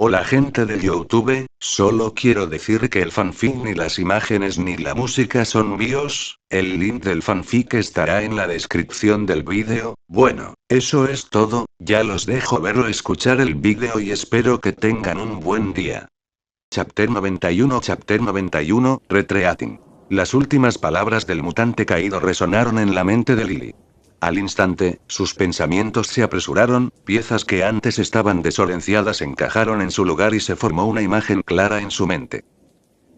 Hola gente de YouTube, solo quiero decir que el fanfic ni las imágenes ni la música son míos, el link del fanfic estará en la descripción del vídeo. Bueno, eso es todo, ya los dejo ver o escuchar el vídeo y espero que tengan un buen día. Chapter 91 Retreating. Las últimas palabras del mutante caído resonaron en la mente de Lily. Al instante, sus pensamientos se apresuraron, piezas que antes estaban desordenadas encajaron en su lugar y se formó una imagen clara en su mente.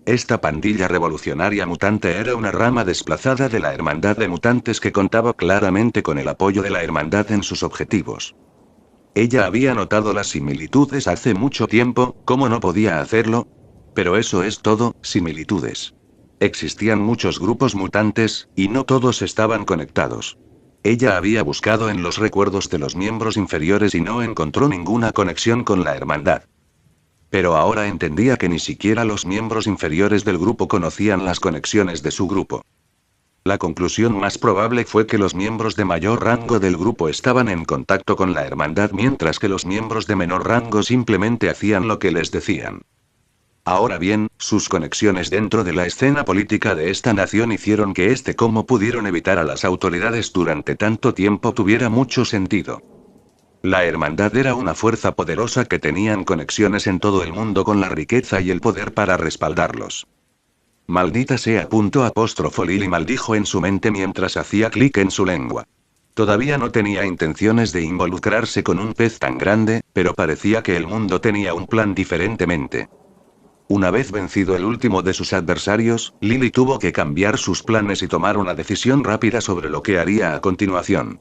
Esta pandilla revolucionaria mutante era una rama desplazada de la Hermandad de Mutantes que contaba claramente con el apoyo de la Hermandad en sus objetivos. Ella había notado las similitudes hace mucho tiempo, ¿cómo no podía hacerlo? Pero eso es todo, similitudes. Existían muchos grupos mutantes, y no todos estaban conectados. Ella había buscado en los recuerdos de los miembros inferiores y no encontró ninguna conexión con la hermandad. Pero ahora entendía que ni siquiera los miembros inferiores del grupo conocían las conexiones de su grupo. La conclusión más probable fue que los miembros de mayor rango del grupo estaban en contacto con la hermandad mientras que los miembros de menor rango simplemente hacían lo que les decían. Ahora bien, sus conexiones dentro de la escena política de esta nación hicieron que cómo pudieron evitar a las autoridades durante tanto tiempo tuviera mucho sentido. La hermandad era una fuerza poderosa que tenían conexiones en todo el mundo con la riqueza y el poder para respaldarlos. Maldita sea. Lily maldijo en su mente mientras hacía clic en su lengua. Todavía no tenía intenciones de involucrarse con un pez tan grande, pero parecía que el mundo tenía un plan diferentemente. Una vez vencido el último de sus adversarios, Lily tuvo que cambiar sus planes y tomar una decisión rápida sobre lo que haría a continuación.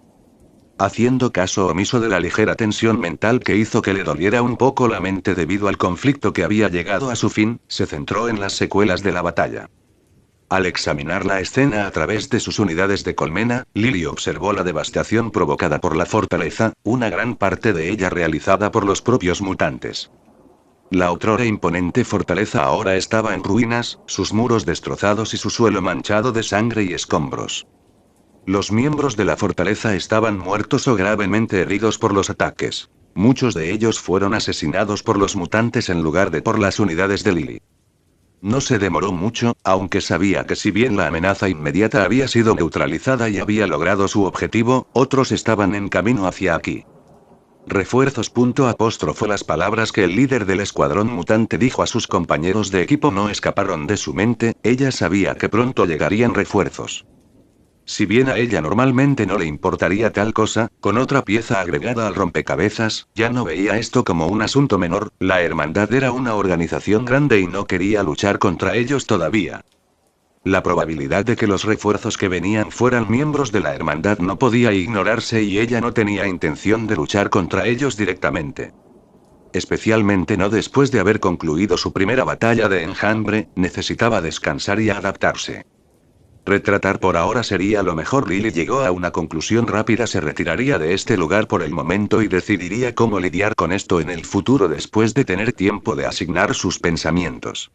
Haciendo caso omiso de la ligera tensión mental que hizo que le doliera un poco la mente debido al conflicto que había llegado a su fin, se centró en las secuelas de la batalla. Al examinar la escena a través de sus unidades de colmena, Lily observó la devastación provocada por la fortaleza, una gran parte de ella realizada por los propios mutantes. La otrora imponente fortaleza ahora estaba en ruinas, sus muros destrozados y su suelo manchado de sangre y escombros. Los miembros de la fortaleza estaban muertos o gravemente heridos por los ataques. Muchos de ellos fueron asesinados por los mutantes en lugar de por las unidades de Lily. No se demoró mucho, aunque sabía que si bien la amenaza inmediata había sido neutralizada y había logrado su objetivo, otros estaban en camino hacia aquí. Refuerzos. Las palabras que el líder del escuadrón mutante dijo a sus compañeros de equipo no escaparon de su mente, ella sabía que pronto llegarían refuerzos. Si bien a ella normalmente no le importaría tal cosa, con otra pieza agregada al rompecabezas, ya no veía esto como un asunto menor, la hermandad era una organización grande y no quería luchar contra ellos todavía. La probabilidad de que los refuerzos que venían fueran miembros de la hermandad no podía ignorarse y ella no tenía intención de luchar contra ellos directamente. Especialmente no después de haber concluido su primera batalla de enjambre, necesitaba descansar y adaptarse. Retratar por ahora sería lo mejor. Lily llegó a una conclusión rápida: se retiraría de este lugar por el momento y decidiría cómo lidiar con esto en el futuro después de tener tiempo de asignar sus pensamientos.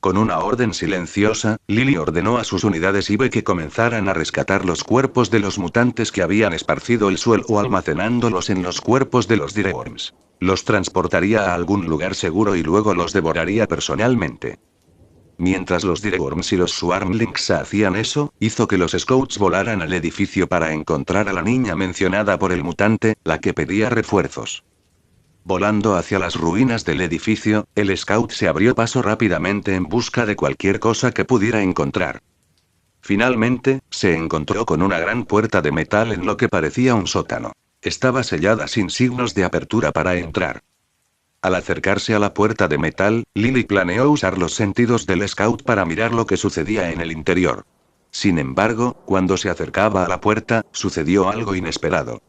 Con una orden silenciosa, Lily ordenó a sus unidades IBE que comenzaran a rescatar los cuerpos de los mutantes que habían esparcido el suelo almacenándolos en los cuerpos de los Direworms. Los transportaría a algún lugar seguro y luego los devoraría personalmente. Mientras los Direworms y los Swarmlings hacían eso, hizo que los Scouts volaran al edificio para encontrar a la niña mencionada por el mutante, la que pedía refuerzos. Volando hacia las ruinas del edificio, el Scout se abrió paso rápidamente en busca de cualquier cosa que pudiera encontrar. Finalmente, se encontró con una gran puerta de metal en lo que parecía un sótano. Estaba sellada sin signos de apertura para entrar. Al acercarse a la puerta de metal, Lily planeó usar los sentidos del Scout para mirar lo que sucedía en el interior. Sin embargo, cuando se acercaba a la puerta, sucedió algo inesperado.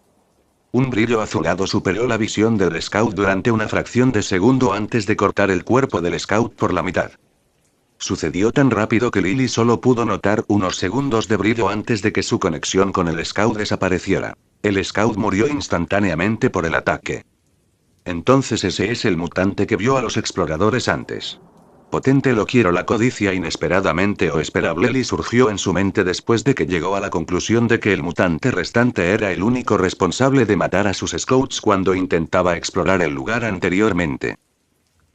Un brillo azulado superó la visión del Scout durante una fracción de segundo antes de cortar el cuerpo del Scout por la mitad. Sucedió tan rápido que Lily solo pudo notar unos segundos de brillo antes de que su conexión con el Scout desapareciera. El Scout murió instantáneamente por el ataque. Entonces ese es el mutante que vio a los exploradores antes. Potente. Lo quiero. La codicia inesperadamente o esperable Lily surgió en su mente después de que llegó a la conclusión de que el mutante restante era el único responsable de matar a sus scouts cuando intentaba explorar el lugar anteriormente.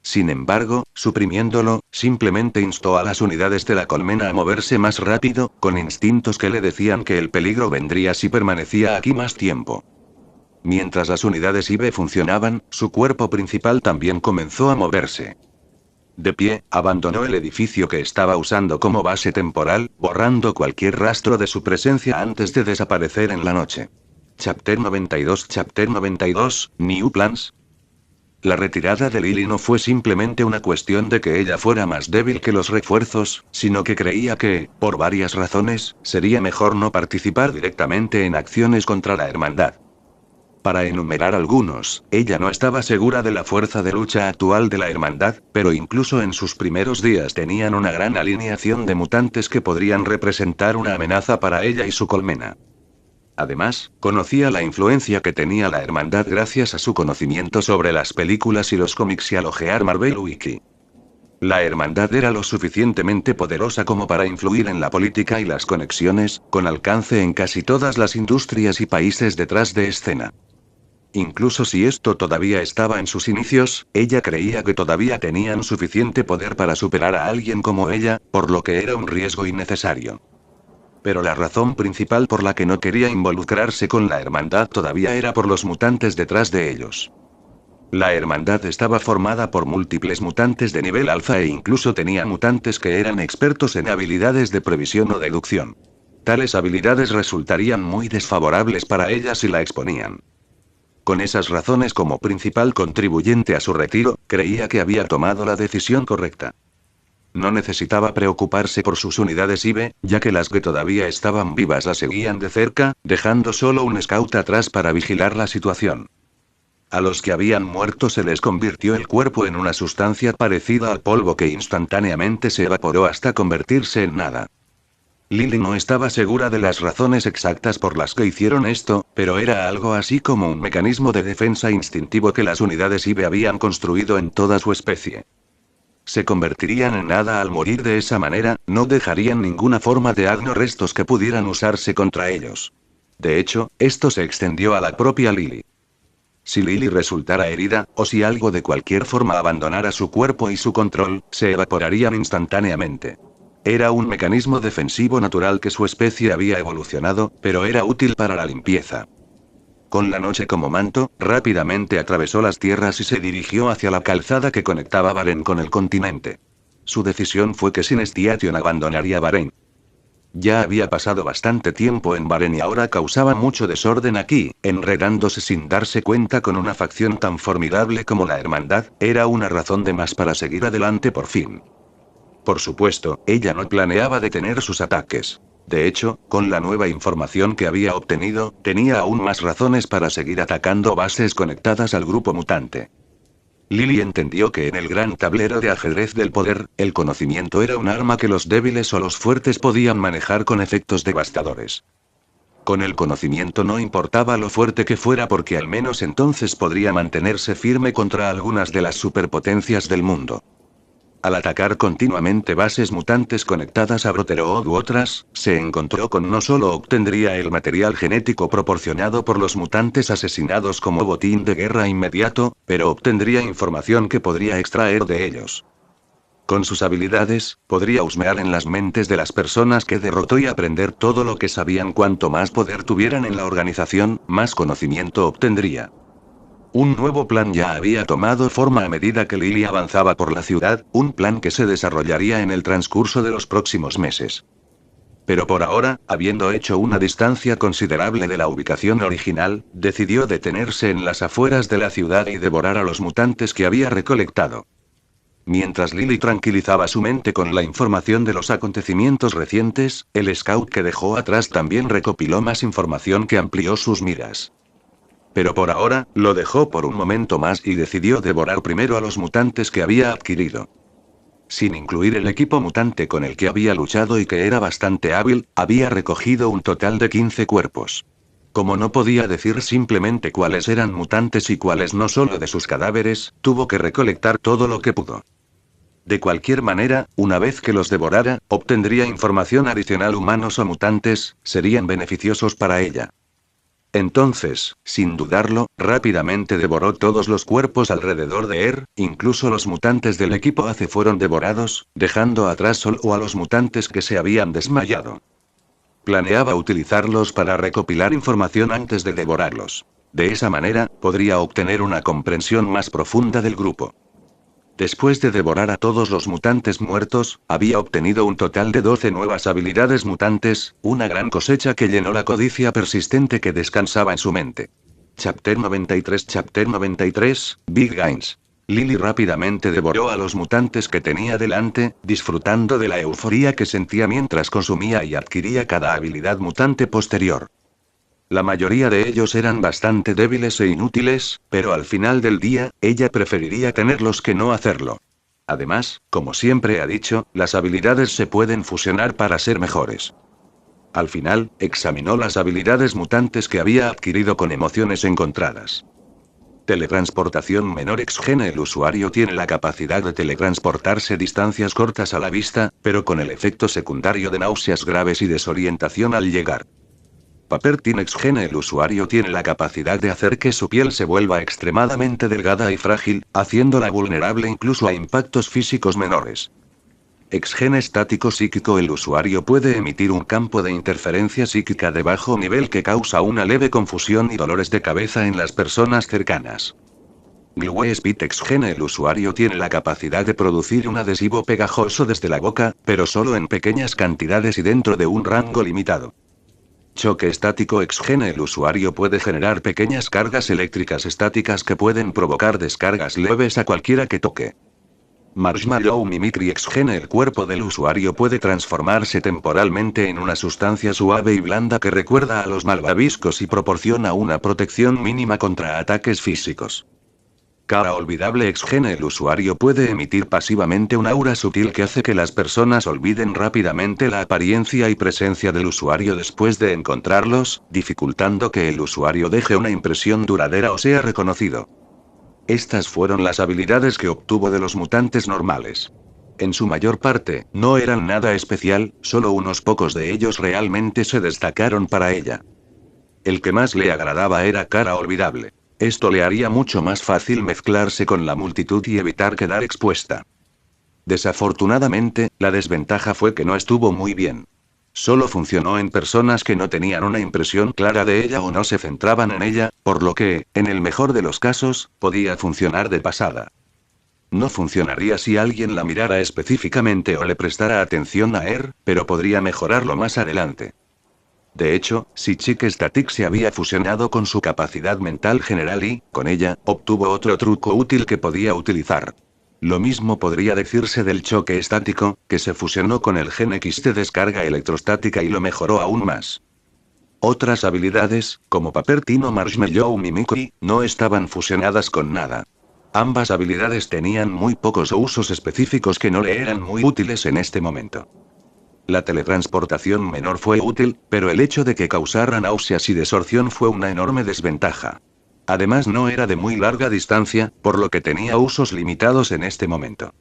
Sin embargo, suprimiéndolo, simplemente instó a las unidades de la colmena a moverse más rápido, con instintos que le decían que el peligro vendría si permanecía aquí más tiempo. Mientras las unidades IB funcionaban, su cuerpo principal también comenzó a moverse. De pie, abandonó el edificio que estaba usando como base temporal, borrando cualquier rastro de su presencia antes de desaparecer en la noche. Chapter 92 New Plans. La retirada de Lily no fue simplemente una cuestión de que ella fuera más débil que los refuerzos, sino que creía que, por varias razones, sería mejor no participar directamente en acciones contra la hermandad. Para enumerar algunos, ella no estaba segura de la fuerza de lucha actual de la hermandad, pero incluso en sus primeros días tenían una gran alineación de mutantes que podrían representar una amenaza para ella y su colmena. Además, conocía la influencia que tenía la hermandad gracias a su conocimiento sobre las películas y los cómics y al hojear Marvel Wiki. La hermandad era lo suficientemente poderosa como para influir en la política y las conexiones, con alcance en casi todas las industrias y países detrás de escena. Incluso si esto todavía estaba en sus inicios, ella creía que todavía tenían suficiente poder para superar a alguien como ella, por lo que era un riesgo innecesario. Pero la razón principal por la que no quería involucrarse con la hermandad todavía era por los mutantes detrás de ellos. La hermandad estaba formada por múltiples mutantes de nivel alfa e incluso tenía mutantes que eran expertos en habilidades de previsión o deducción. Tales habilidades resultarían muy desfavorables para ella si la exponían. Con esas razones como principal contribuyente a su retiro, creía que había tomado la decisión correcta. No necesitaba preocuparse por sus unidades IB, ya que las que todavía estaban vivas la seguían de cerca, dejando solo un scout atrás para vigilar la situación. A los que habían muerto se les convirtió el cuerpo en una sustancia parecida al polvo que instantáneamente se evaporó hasta convertirse en nada. Lily no estaba segura de las razones exactas por las que hicieron esto, pero era algo así como un mecanismo de defensa instintivo que las unidades IB habían construido en toda su especie. Se convertirían en nada al morir de esa manera, no dejarían ninguna forma de ADN o restos que pudieran usarse contra ellos. De hecho, esto se extendió a la propia Lily. Si Lily resultara herida, o si algo de cualquier forma abandonara su cuerpo y su control, se evaporarían instantáneamente. Era un mecanismo defensivo natural que su especie había evolucionado, pero era útil para la limpieza. Con la noche como manto, rápidamente atravesó las tierras y se dirigió hacia la calzada que conectaba Bahrein con el continente. Su decisión fue que Sinestiation abandonaría Bahrein. Ya había pasado bastante tiempo en Bahrein y ahora causaba mucho desorden aquí, enredándose sin darse cuenta con una facción tan formidable como la Hermandad, era una razón de más para seguir adelante por fin. Por supuesto, ella no planeaba detener sus ataques. De hecho, con la nueva información que había obtenido, tenía aún más razones para seguir atacando bases conectadas al grupo mutante. Lily entendió que en el gran tablero de ajedrez del poder, el conocimiento era un arma que los débiles o los fuertes podían manejar con efectos devastadores. Con el conocimiento no importaba lo fuerte que fuera porque al menos entonces podría mantenerse firme contra algunas de las superpotencias del mundo. Al atacar continuamente bases mutantes conectadas a Brotherhood u otras, se encontró con no solo obtendría el material genético proporcionado por los mutantes asesinados como botín de guerra inmediato, pero obtendría información que podría extraer de ellos. Con sus habilidades, podría husmear en las mentes de las personas que derrotó y aprender todo lo que sabían. Cuanto más poder tuvieran en la organización, más conocimiento obtendría. Un nuevo plan ya había tomado forma a medida que Lily avanzaba por la ciudad, un plan que se desarrollaría en el transcurso de los próximos meses. Pero por ahora, habiendo hecho una distancia considerable de la ubicación original, decidió detenerse en las afueras de la ciudad y devorar a los mutantes que había recolectado. Mientras Lily tranquilizaba su mente con la información de los acontecimientos recientes, el scout que dejó atrás también recopiló más información que amplió sus miras. Pero por ahora, lo dejó por un momento más y decidió devorar primero a los mutantes que había adquirido. Sin incluir el equipo mutante con el que había luchado y que era bastante hábil, había recogido un total de 15 cuerpos. Como no podía decir simplemente cuáles eran mutantes y cuáles no solo de sus cadáveres, tuvo que recolectar todo lo que pudo. De cualquier manera, una vez que los devorara, obtendría información adicional. Humanos o mutantes, serían beneficiosos para ella. Entonces, sin dudarlo, rápidamente devoró todos los cuerpos alrededor de Er, incluso los mutantes del equipo ACE fueron devorados, dejando atrás solo a los mutantes que se habían desmayado. Planeaba utilizarlos para recopilar información antes de devorarlos. De esa manera, podría obtener una comprensión más profunda del grupo. Después de devorar a todos los mutantes muertos, había obtenido un total de 12 nuevas habilidades mutantes, una gran cosecha que llenó la codicia persistente que descansaba en su mente. Chapter 93 Big Gains. Lily rápidamente devoró a los mutantes que tenía delante, disfrutando de la euforía que sentía mientras consumía y adquiría cada habilidad mutante posterior. La mayoría de ellos eran bastante débiles e inútiles, pero al final del día, ella preferiría tenerlos que no hacerlo. Además, como siempre ha dicho, las habilidades se pueden fusionar para ser mejores. Al final, examinó las habilidades mutantes que había adquirido con emociones encontradas. Teletransportación menor X-Gene. El usuario tiene la capacidad de teletransportarse distancias cortas a la vista, pero con el efecto secundario de náuseas graves y desorientación al llegar. Papertin X-Gene. El usuario tiene la capacidad de hacer que su piel se vuelva extremadamente delgada y frágil, haciéndola vulnerable incluso a impactos físicos menores. X-Gene estático psíquico. El usuario puede emitir un campo de interferencia psíquica de bajo nivel que causa una leve confusión y dolores de cabeza en las personas cercanas. Glue Speed X-Gene. El usuario tiene la capacidad de producir un adhesivo pegajoso desde la boca, pero solo en pequeñas cantidades y dentro de un rango limitado. Choque estático X-Gene. El usuario puede generar pequeñas cargas eléctricas estáticas que pueden provocar descargas leves a cualquiera que toque. Marshmallow Mimicry X-Gene. El cuerpo del usuario puede transformarse temporalmente en una sustancia suave y blanda que recuerda a los malvaviscos y proporciona una protección mínima contra ataques físicos. Cara olvidable X-Gene. El usuario puede emitir pasivamente un aura sutil que hace que las personas olviden rápidamente la apariencia y presencia del usuario después de encontrarlos, dificultando que el usuario deje una impresión duradera o sea reconocido. Estas fueron las habilidades que obtuvo de los mutantes normales. En su mayor parte, no eran nada especial, solo unos pocos de ellos realmente se destacaron para ella. El que más le agradaba era Cara olvidable. Esto le haría mucho más fácil mezclarse con la multitud y evitar quedar expuesta. Desafortunadamente, la desventaja fue que no estuvo muy bien. Solo funcionó en personas que no tenían una impresión clara de ella o no se centraban en ella, por lo que, en el mejor de los casos, podía funcionar de pasada. No funcionaría si alguien la mirara específicamente o le prestara atención a pero podría mejorarlo más adelante. De hecho, si Chick Static se había fusionado con su capacidad mental general y, con ella, obtuvo otro truco útil que podía utilizar. Lo mismo podría decirse del choque estático, que se fusionó con el gen X de descarga electrostática y lo mejoró aún más. Otras habilidades, como Papertin o Marshmallow Mimicry, no estaban fusionadas con nada. Ambas habilidades tenían muy pocos usos específicos que no le eran muy útiles en este momento. La teletransportación menor fue útil, pero el hecho de que causara náuseas y desorción fue una enorme desventaja. Además no era de muy larga distancia, por lo que tenía usos limitados en este momento.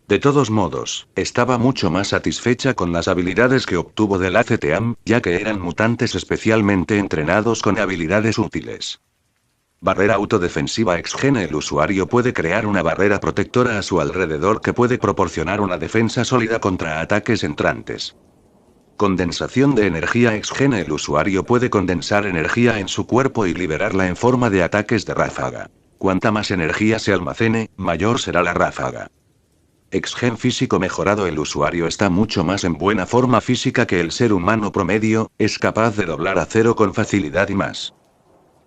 De todos modos, estaba mucho más satisfecha con las habilidades que obtuvo del ACTAM, ya que eran mutantes especialmente entrenados con habilidades útiles. Barrera autodefensiva X-Gene. El usuario puede crear una barrera protectora a su alrededor que puede proporcionar una defensa sólida contra ataques entrantes. Condensación de energía X-Gene. El usuario puede condensar energía en su cuerpo y liberarla en forma de ataques de ráfaga. Cuanta más energía se almacene, mayor será la ráfaga. X-Gen físico mejorado. El usuario está mucho más en buena forma física que el ser humano promedio, es capaz de doblar acero con facilidad y más.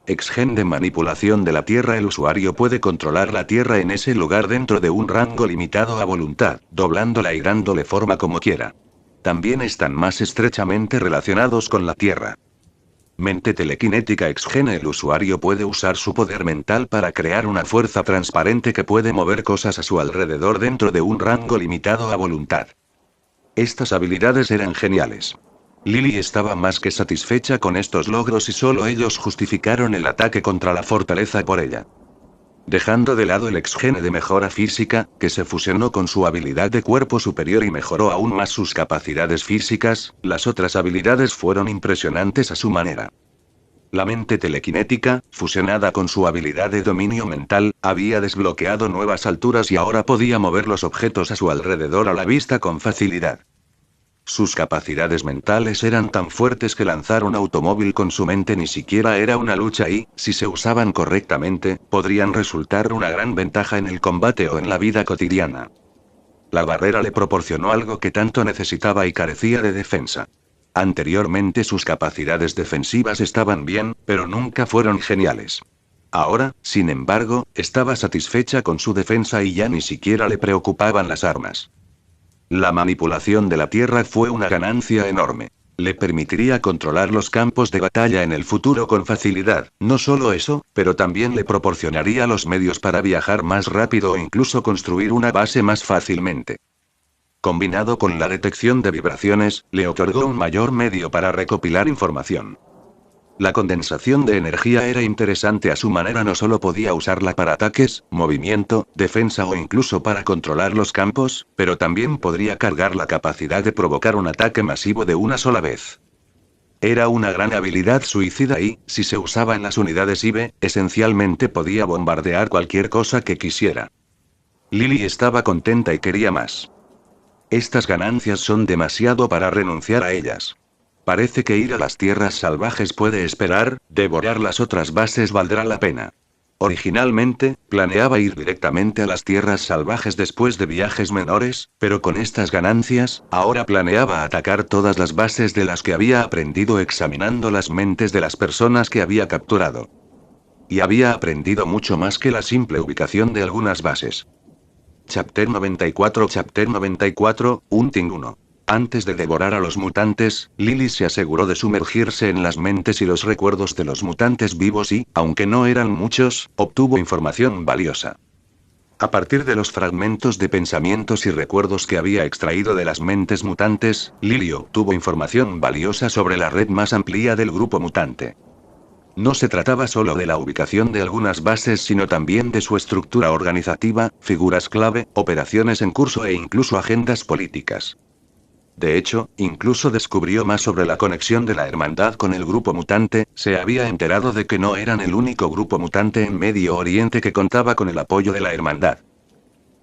X-Gen de manipulación de la Tierra. El usuario puede controlar la Tierra en ese lugar dentro de un rango limitado a voluntad, doblándola y dándole forma como quiera. También están más estrechamente relacionados con la Tierra. Mente telequinética X-Gen. El usuario puede usar su poder mental para crear una fuerza transparente que puede mover cosas a su alrededor dentro de un rango limitado a voluntad. Estas habilidades eran geniales. Lily estaba más que satisfecha con estos logros y solo ellos justificaron el ataque contra la fortaleza por ella. Dejando de lado el X-Gene de mejora física, que se fusionó con su habilidad de cuerpo superior y mejoró aún más sus capacidades físicas, las otras habilidades fueron impresionantes a su manera. La mente telequinética, fusionada con su habilidad de dominio mental, había desbloqueado nuevas alturas y ahora podía mover los objetos a su alrededor a la vista con facilidad. Sus capacidades mentales eran tan fuertes que lanzar un automóvil con su mente ni siquiera era una lucha y, si se usaban correctamente, podrían resultar una gran ventaja en el combate o en la vida cotidiana. La barrera le proporcionó algo que tanto necesitaba y carecía de defensa. Anteriormente sus capacidades defensivas estaban bien, pero nunca fueron geniales. Ahora, sin embargo, estaba satisfecha con su defensa y ya ni siquiera le preocupaban las armas. La manipulación de la Tierra fue una ganancia enorme. Le permitiría controlar los campos de batalla en el futuro con facilidad. No solo eso, pero también le proporcionaría los medios para viajar más rápido o incluso construir una base más fácilmente. Combinado con la detección de vibraciones, le otorgó un mayor medio para recopilar información. La condensación de energía era interesante a su manera, no solo podía usarla para ataques, movimiento, defensa o incluso para controlar los campos, pero también podría cargar la capacidad de provocar un ataque masivo de una sola vez. Era una gran habilidad suicida y, si se usaba en las unidades IBE, esencialmente podía bombardear cualquier cosa que quisiera. Lily estaba contenta y quería más. Estas ganancias son demasiado para renunciar a ellas. Parece que ir a las tierras salvajes puede esperar, devorar las otras bases valdrá la pena. Originalmente, planeaba ir directamente a las tierras salvajes después de viajes menores, pero con estas ganancias, ahora planeaba atacar todas las bases de las que había aprendido examinando las mentes de las personas que había capturado. Y había aprendido mucho más que la simple ubicación de algunas bases. Chapter 94 Hunting 1. Antes de devorar a los mutantes, Lily se aseguró de sumergirse en las mentes y los recuerdos de los mutantes vivos y, aunque no eran muchos, obtuvo información valiosa. A partir de los fragmentos de pensamientos y recuerdos que había extraído de las mentes mutantes, Lily obtuvo información valiosa sobre la red más amplia del grupo mutante. No se trataba solo de la ubicación de algunas bases, sino también de su estructura organizativa, figuras clave, operaciones en curso e incluso agendas políticas. De hecho, incluso descubrió más sobre la conexión de la hermandad con el grupo mutante, se había enterado de que no eran el único grupo mutante en Medio Oriente que contaba con el apoyo de la hermandad.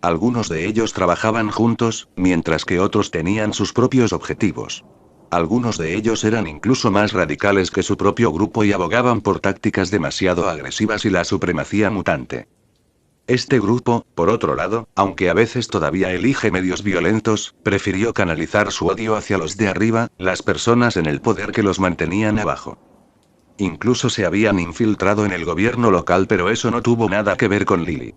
Algunos de ellos trabajaban juntos, mientras que otros tenían sus propios objetivos. Algunos de ellos eran incluso más radicales que su propio grupo y abogaban por tácticas demasiado agresivas y la supremacía mutante. Este grupo, por otro lado, aunque a veces todavía elige medios violentos, prefirió canalizar su odio hacia los de arriba, las personas en el poder que los mantenían abajo. Incluso se habían infiltrado en el gobierno local, pero eso no tuvo nada que ver con Lily.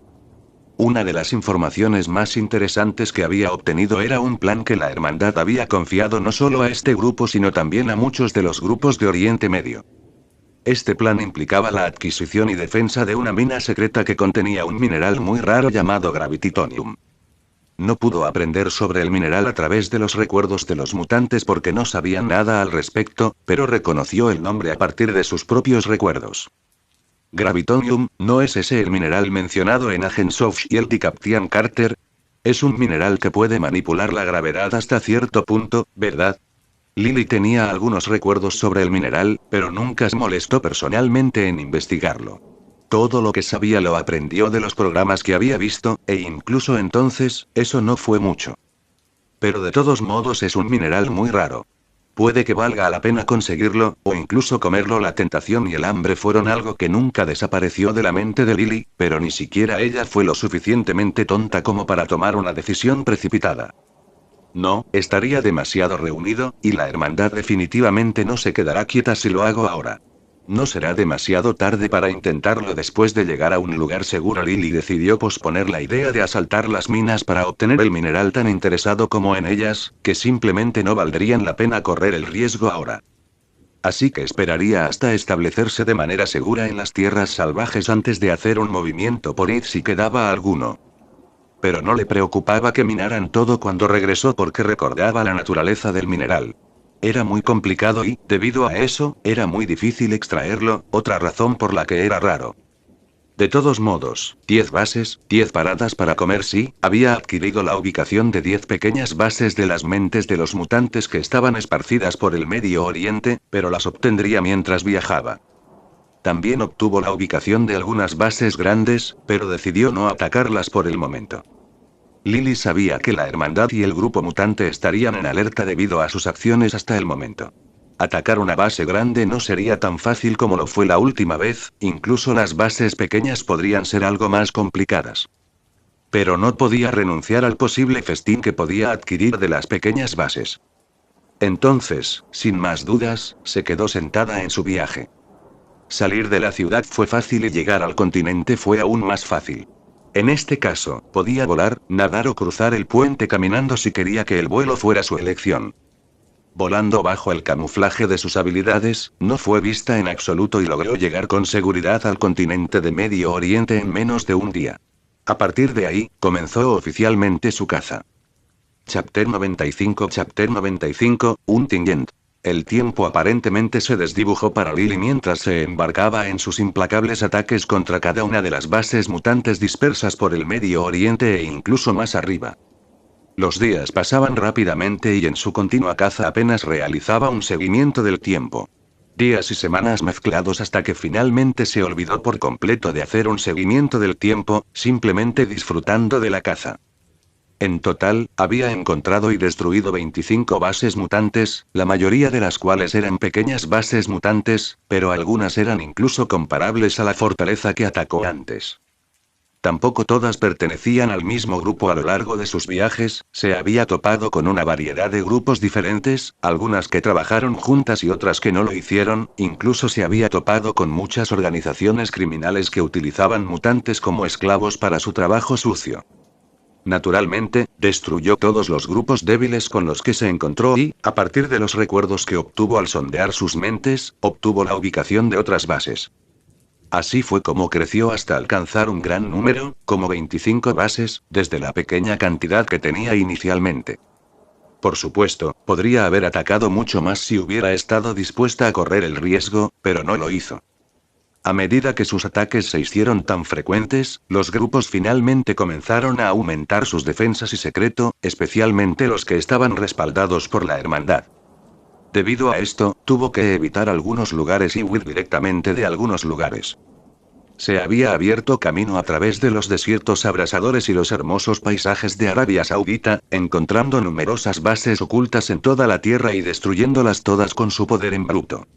Una de las informaciones más interesantes que había obtenido era un plan que la hermandad había confiado no solo a este grupo sino también a muchos de los grupos de Oriente Medio. Este plan implicaba la adquisición y defensa de una mina secreta que contenía un mineral muy raro llamado gravititonium. No pudo aprender sobre el mineral a través de los recuerdos de los mutantes porque no sabían nada al respecto, pero reconoció el nombre a partir de sus propios recuerdos. Gravitonium, ¿no es ese el mineral mencionado en Agents of Shield y Captain Carter? Es un mineral que puede manipular la gravedad hasta cierto punto, ¿verdad? Lily tenía algunos recuerdos sobre el mineral, pero nunca se molestó personalmente en investigarlo. Todo lo que sabía lo aprendió de los programas que había visto, e incluso entonces, eso no fue mucho. Pero de todos modos es un mineral muy raro. Puede que valga la pena conseguirlo, o incluso comerlo. La tentación y el hambre fueron algo que nunca desapareció de la mente de Lily, pero ni siquiera ella fue lo suficientemente tonta como para tomar una decisión precipitada. No, estaría demasiado reunido, y la hermandad definitivamente no se quedará quieta si lo hago ahora. No será demasiado tarde para intentarlo después de llegar a un lugar seguro. Lily decidió posponer la idea de asaltar las minas para obtener el mineral tan interesado como en ellas, que simplemente no valdrían la pena correr el riesgo ahora. Así que esperaría hasta establecerse de manera segura en las tierras salvajes antes de hacer un movimiento por ir si quedaba alguno. Pero no le preocupaba que minaran todo cuando regresó porque recordaba la naturaleza del mineral. Era muy complicado y, debido a eso, era muy difícil extraerlo, otra razón por la que era raro. De todos modos, 10 bases, 10 paradas para comer. Sí, había adquirido la ubicación de 10 pequeñas bases de las mentes de los mutantes que estaban esparcidas por el Medio Oriente, pero las obtendría mientras viajaba. También obtuvo la ubicación de algunas bases grandes, pero decidió no atacarlas por el momento. Lily sabía que la hermandad y el grupo mutante estarían en alerta debido a sus acciones hasta el momento. Atacar una base grande no sería tan fácil como lo fue la última vez, incluso las bases pequeñas podrían ser algo más complicadas. Pero no podía renunciar al posible festín que podía adquirir de las pequeñas bases. Entonces, sin más dudas, se quedó sentada en su viaje. Salir de la ciudad fue fácil y llegar al continente fue aún más fácil. En este caso, podía volar, nadar o cruzar el puente caminando si quería que el vuelo fuera su elección. Volando bajo el camuflaje de sus habilidades, no fue vista en absoluto y logró llegar con seguridad al continente de Medio Oriente en menos de un día. A partir de ahí, comenzó oficialmente su caza. Chapter 95 Untingent. El tiempo aparentemente se desdibujó para Lily mientras se embarcaba en sus implacables ataques contra cada una de las bases mutantes dispersas por el Medio Oriente e incluso más arriba. Los días pasaban rápidamente y en su continua caza apenas realizaba un seguimiento del tiempo. Días y semanas mezclados hasta que finalmente se olvidó por completo de hacer un seguimiento del tiempo, simplemente disfrutando de la caza. En total, había encontrado y destruido 25 bases mutantes, la mayoría de las cuales eran pequeñas bases mutantes, pero algunas eran incluso comparables a la fortaleza que atacó antes. Tampoco todas pertenecían al mismo grupo a lo largo de sus viajes, se había topado con una variedad de grupos diferentes, algunas que trabajaron juntas y otras que no lo hicieron, incluso se había topado con muchas organizaciones criminales que utilizaban mutantes como esclavos para su trabajo sucio. Naturalmente, destruyó todos los grupos débiles con los que se encontró y, a partir de los recuerdos que obtuvo al sondear sus mentes, obtuvo la ubicación de otras bases. Así fue como creció hasta alcanzar un gran número, como 25 bases, desde la pequeña cantidad que tenía inicialmente. Por supuesto, podría haber atacado mucho más si hubiera estado dispuesta a correr el riesgo, pero no lo hizo. A medida que sus ataques se hicieron tan frecuentes, los grupos finalmente comenzaron a aumentar sus defensas y secreto, especialmente los que estaban respaldados por la hermandad. Debido a esto, tuvo que evitar algunos lugares y huir directamente de algunos lugares. Se había abierto camino a través de los desiertos abrasadores y los hermosos paisajes de Arabia Saudita, encontrando numerosas bases ocultas en toda la tierra y destruyéndolas todas con su poder en bruto.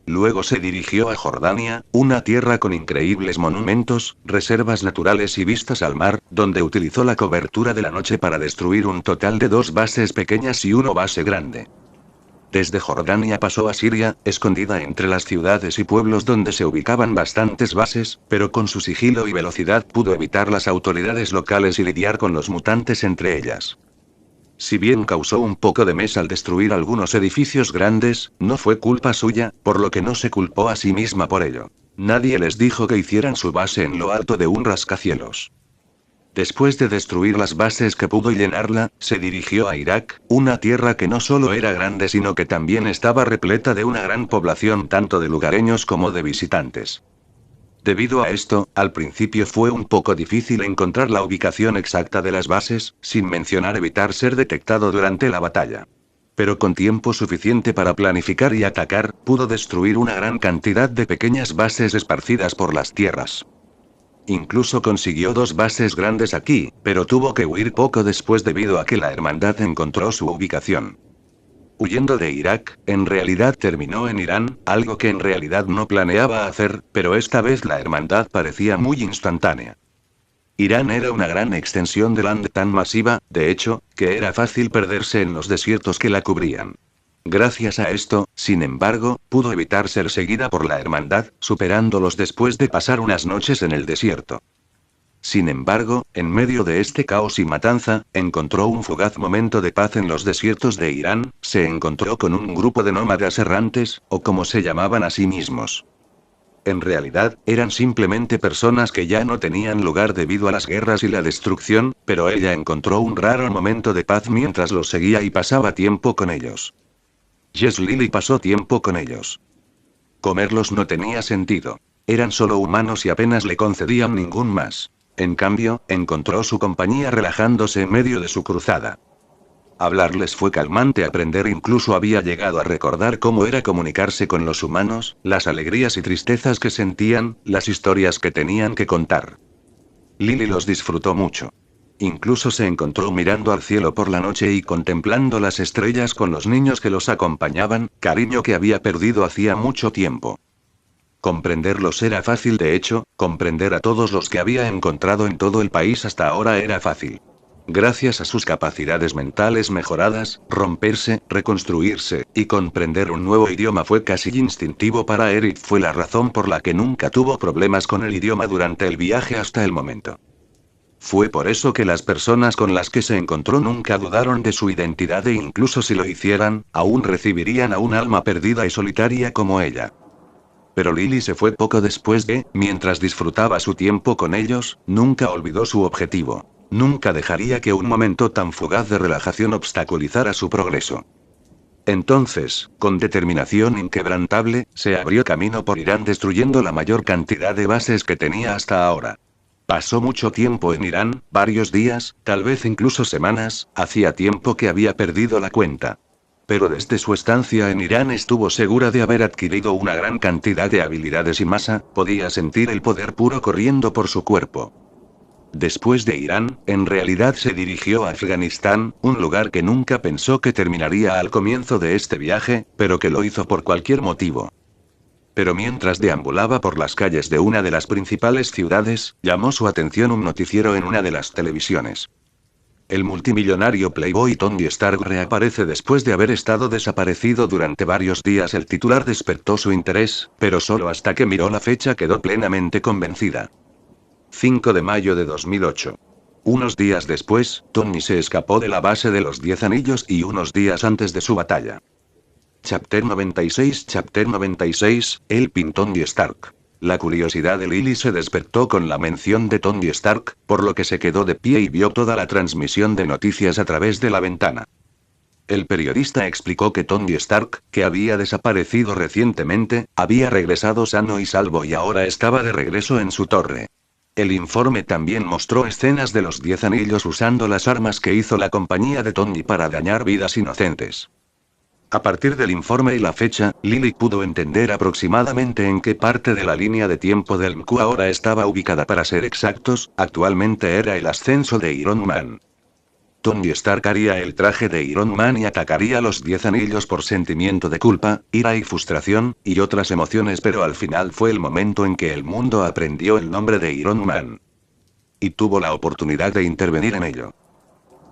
Luego se dirigió a Jordania, una tierra con increíbles monumentos, reservas naturales y vistas al mar, donde utilizó la cobertura de la noche para destruir un total de 2 bases pequeñas y 1 base grande. Desde Jordania pasó a Siria, escondida entre las ciudades y pueblos donde se ubicaban bastantes bases, pero con su sigilo y velocidad pudo evitar las autoridades locales y lidiar con los mutantes entre ellas. Si bien causó un poco de mes al destruir algunos edificios grandes, no fue culpa suya, por lo que no se culpó a sí misma por ello. Nadie les dijo que hicieran su base en lo alto de un rascacielos. Después de destruir las bases que pudo y llenarla, se dirigió a Irak, una tierra que no solo era grande sino que también estaba repleta de una gran población tanto de lugareños como de visitantes. Debido a esto, al principio fue un poco difícil encontrar la ubicación exacta de las bases, sin mencionar evitar ser detectado durante la batalla. Pero con tiempo suficiente para planificar y atacar, pudo destruir una gran cantidad de pequeñas bases esparcidas por las tierras. Incluso consiguió 2 bases grandes aquí, pero tuvo que huir poco después debido a que la hermandad encontró su ubicación. Huyendo de Irak, en realidad terminó en Irán, algo que en realidad no planeaba hacer, pero esta vez la hermandad parecía muy instantánea. Irán era una gran extensión de land tan masiva, de hecho, que era fácil perderse en los desiertos que la cubrían. Gracias a esto, sin embargo, pudo evitar ser seguida por la hermandad, superándolos después de pasar unas noches en el desierto. Sin embargo, en medio de este caos y matanza, encontró un fugaz momento de paz en los desiertos de Irán, se encontró con un grupo de nómadas errantes, o como se llamaban a sí mismos. En realidad, eran simplemente personas que ya no tenían lugar debido a las guerras y la destrucción, pero ella encontró un raro momento de paz mientras los seguía y pasaba tiempo con ellos. Jess Lily pasó tiempo con ellos. Comerlos no tenía sentido. Eran solo humanos y apenas le concedían ningún más. En cambio, encontró su compañía relajándose en medio de su cruzada. Hablarles fue calmante, aprender incluso había llegado a recordar cómo era comunicarse con los humanos, las alegrías y tristezas que sentían, las historias que tenían que contar. Lily los disfrutó mucho. Incluso se encontró mirando al cielo por la noche y contemplando las estrellas con los niños que los acompañaban, cariño que había perdido hacía mucho tiempo. Comprenderlos era fácil, de hecho, comprender a todos los que había encontrado en todo el país hasta ahora era fácil. Gracias a sus capacidades mentales mejoradas, romperse, reconstruirse, y comprender un nuevo idioma fue casi instintivo para Eric. Fue la razón por la que nunca tuvo problemas con el idioma durante el viaje hasta el momento. Fue por eso que las personas con las que se encontró nunca dudaron de su identidad e incluso si lo hicieran, aún recibirían a un alma perdida y solitaria como ella. Pero Lily se fue poco después mientras disfrutaba su tiempo con ellos, nunca olvidó su objetivo. Nunca dejaría que un momento tan fugaz de relajación obstaculizara su progreso. Entonces, con determinación inquebrantable, se abrió camino por Irán destruyendo la mayor cantidad de bases que tenía hasta ahora. Pasó mucho tiempo en Irán, varios días, tal vez incluso semanas, hacía tiempo que había perdido la cuenta. Pero desde su estancia en Irán estuvo segura de haber adquirido una gran cantidad de habilidades y masa, podía sentir el poder puro corriendo por su cuerpo. Después de Irán, en realidad se dirigió a Afganistán, un lugar que nunca pensó que terminaría al comienzo de este viaje, pero que lo hizo por cualquier motivo. Pero mientras deambulaba por las calles de una de las principales ciudades, llamó su atención un noticiero en una de las televisiones. El multimillonario playboy Tony Stark reaparece después de haber estado desaparecido durante varios días. El titular despertó su interés, pero solo hasta que miró la fecha quedó plenamente convencida. 5 de mayo de 2008. Unos días después, Tony se escapó de la base de los 10 anillos y unos días antes de su batalla. Chapter 96, el pin Tony Stark. La curiosidad de Lily se despertó con la mención de Tony Stark, por lo que se quedó de pie y vio toda la transmisión de noticias a través de la ventana. El periodista explicó que Tony Stark, que había desaparecido recientemente, había regresado sano y salvo y ahora estaba de regreso en su torre. El informe también mostró escenas de los 10 anillos usando las armas que hizo la compañía de Tony para dañar vidas inocentes. A partir del informe y la fecha, Lily pudo entender aproximadamente en qué parte de la línea de tiempo del MQ ahora estaba ubicada. Para ser exactos, actualmente era el ascenso de Iron Man. Tony Stark haría el traje de Iron Man y atacaría los 10 anillos por sentimiento de culpa, ira y frustración, y otras emociones, pero al final fue el momento en que el mundo aprendió el nombre de Iron Man. Y tuvo la oportunidad de intervenir en ello.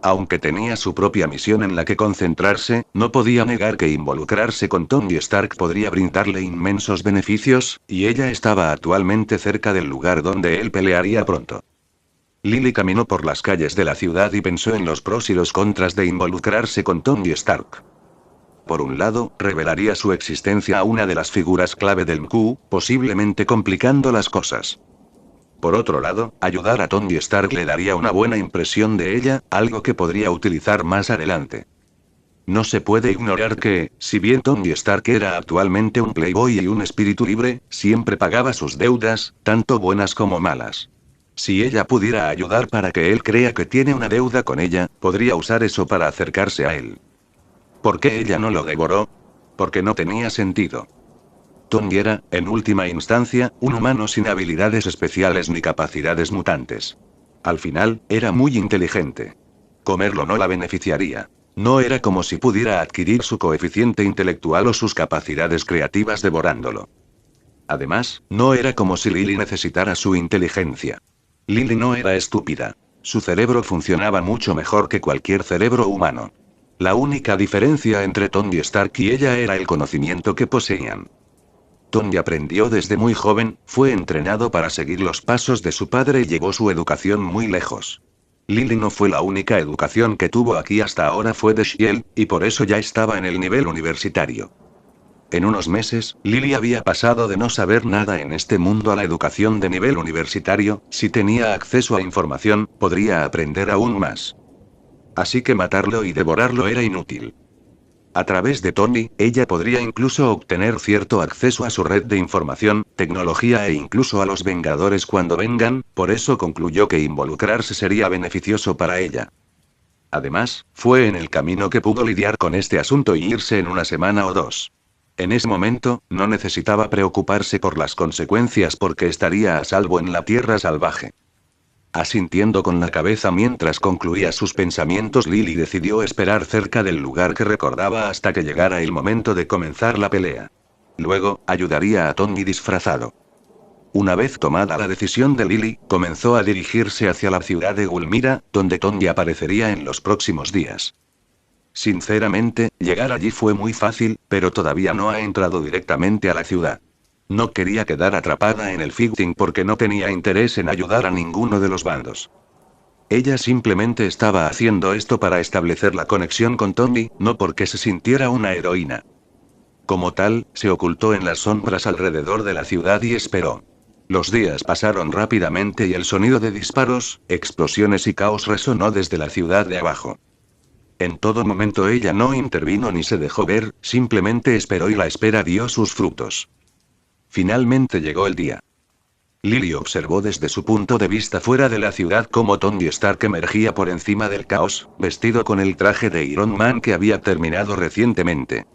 Aunque tenía su propia misión en la que concentrarse, no podía negar que involucrarse con Tony Stark podría brindarle inmensos beneficios, y ella estaba actualmente cerca del lugar donde él pelearía pronto. Lily caminó por las calles de la ciudad y pensó en los pros y los contras de involucrarse con Tony Stark. Por un lado, revelaría su existencia a una de las figuras clave del MQ, posiblemente complicando las cosas. Por otro lado, ayudar a Tony Stark le daría una buena impresión de ella, algo que podría utilizar más adelante. No se puede ignorar que, si bien Tony Stark era actualmente un playboy y un espíritu libre, siempre pagaba sus deudas, tanto buenas como malas. Si ella pudiera ayudar para que él crea que tiene una deuda con ella, podría usar eso para acercarse a él. ¿Por qué ella no lo devoró? Porque no tenía sentido. Tony era, en última instancia, un humano sin habilidades especiales ni capacidades mutantes. Al final, era muy inteligente. Comerlo no la beneficiaría. No era como si pudiera adquirir su coeficiente intelectual o sus capacidades creativas devorándolo. Además, no era como si Lily necesitara su inteligencia. Lily no era estúpida. Su cerebro funcionaba mucho mejor que cualquier cerebro humano. La única diferencia entre Tony Stark y ella era el conocimiento que poseían. Tony aprendió desde muy joven, fue entrenado para seguir los pasos de su padre y llevó su educación muy lejos. Lily no fue la única educación que tuvo aquí hasta ahora, fue de Shield, y por eso ya estaba en el nivel universitario. En unos meses, Lily había pasado de no saber nada en este mundo a la educación de nivel universitario. Si tenía acceso a información, podría aprender aún más. Así que matarlo y devorarlo era inútil. A través de Tony, ella podría incluso obtener cierto acceso a su red de información, tecnología e incluso a los Vengadores cuando vengan, por eso concluyó que involucrarse sería beneficioso para ella. Además, fue en el camino que pudo lidiar con este asunto y irse en una semana o dos. En ese momento, no necesitaba preocuparse por las consecuencias porque estaría a salvo en la tierra salvaje. Asintiendo con la cabeza mientras concluía sus pensamientos, Lily decidió esperar cerca del lugar que recordaba hasta que llegara el momento de comenzar la pelea. Luego, ayudaría a Tony disfrazado. Una vez tomada la decisión de Lily, comenzó a dirigirse hacia la ciudad de Gulmira, donde Tony aparecería en los próximos días. Sinceramente, llegar allí fue muy fácil, pero todavía no ha entrado directamente a la ciudad. No quería quedar atrapada en el Fighting porque no tenía interés en ayudar a ninguno de los bandos. Ella simplemente estaba haciendo esto para establecer la conexión con Tony, no porque se sintiera una heroína. Como tal, se ocultó en las sombras alrededor de la ciudad y esperó. Los días pasaron rápidamente y el sonido de disparos, explosiones y caos resonó desde la ciudad de abajo. En todo momento ella no intervino ni se dejó ver, simplemente esperó y la espera dio sus frutos. Finalmente llegó el día. Lily observó desde su punto de vista fuera de la ciudad cómo Tony Stark emergía por encima del caos, vestido con el traje de Iron Man que había terminado recientemente.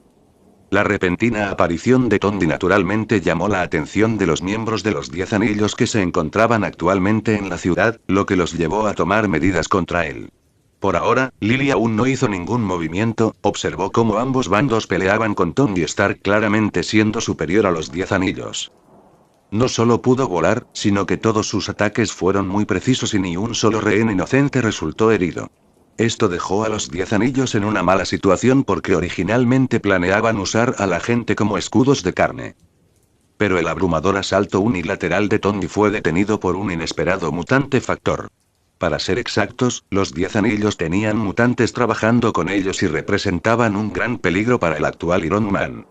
La repentina aparición de Tony naturalmente llamó la atención de los miembros de los 10 anillos que se encontraban actualmente en la ciudad, lo que los llevó a tomar medidas contra él. Por ahora, Lily aún no hizo ningún movimiento, observó cómo ambos bandos peleaban con Tony Stark claramente siendo superior a los 10 anillos. No solo pudo volar, sino que todos sus ataques fueron muy precisos y ni un solo rehén inocente resultó herido. Esto dejó a los 10 anillos en una mala situación porque originalmente planeaban usar a la gente como escudos de carne. Pero el abrumador asalto unilateral de Tony fue detenido por un inesperado mutante factor. Para ser exactos, los 10 anillos tenían mutantes trabajando con ellos y representaban un gran peligro para el actual Iron Man.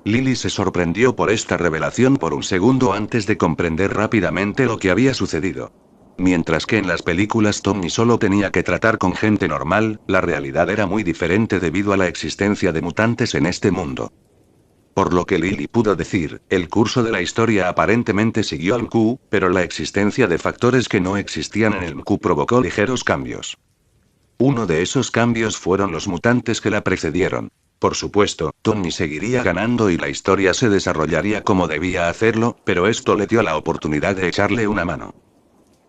Lily se sorprendió por esta revelación por un segundo antes de comprender rápidamente lo que había sucedido. Mientras que en las películas Tony solo tenía que tratar con gente normal, la realidad era muy diferente debido a la existencia de mutantes en este mundo. Por lo que Lily pudo decir, el curso de la historia aparentemente siguió al MCU, pero la existencia de factores que no existían en el MCU provocó ligeros cambios. Uno de esos cambios fueron los mutantes que la precedieron. Por supuesto, Tony seguiría ganando y la historia se desarrollaría como debía hacerlo, pero esto le dio la oportunidad de echarle una mano.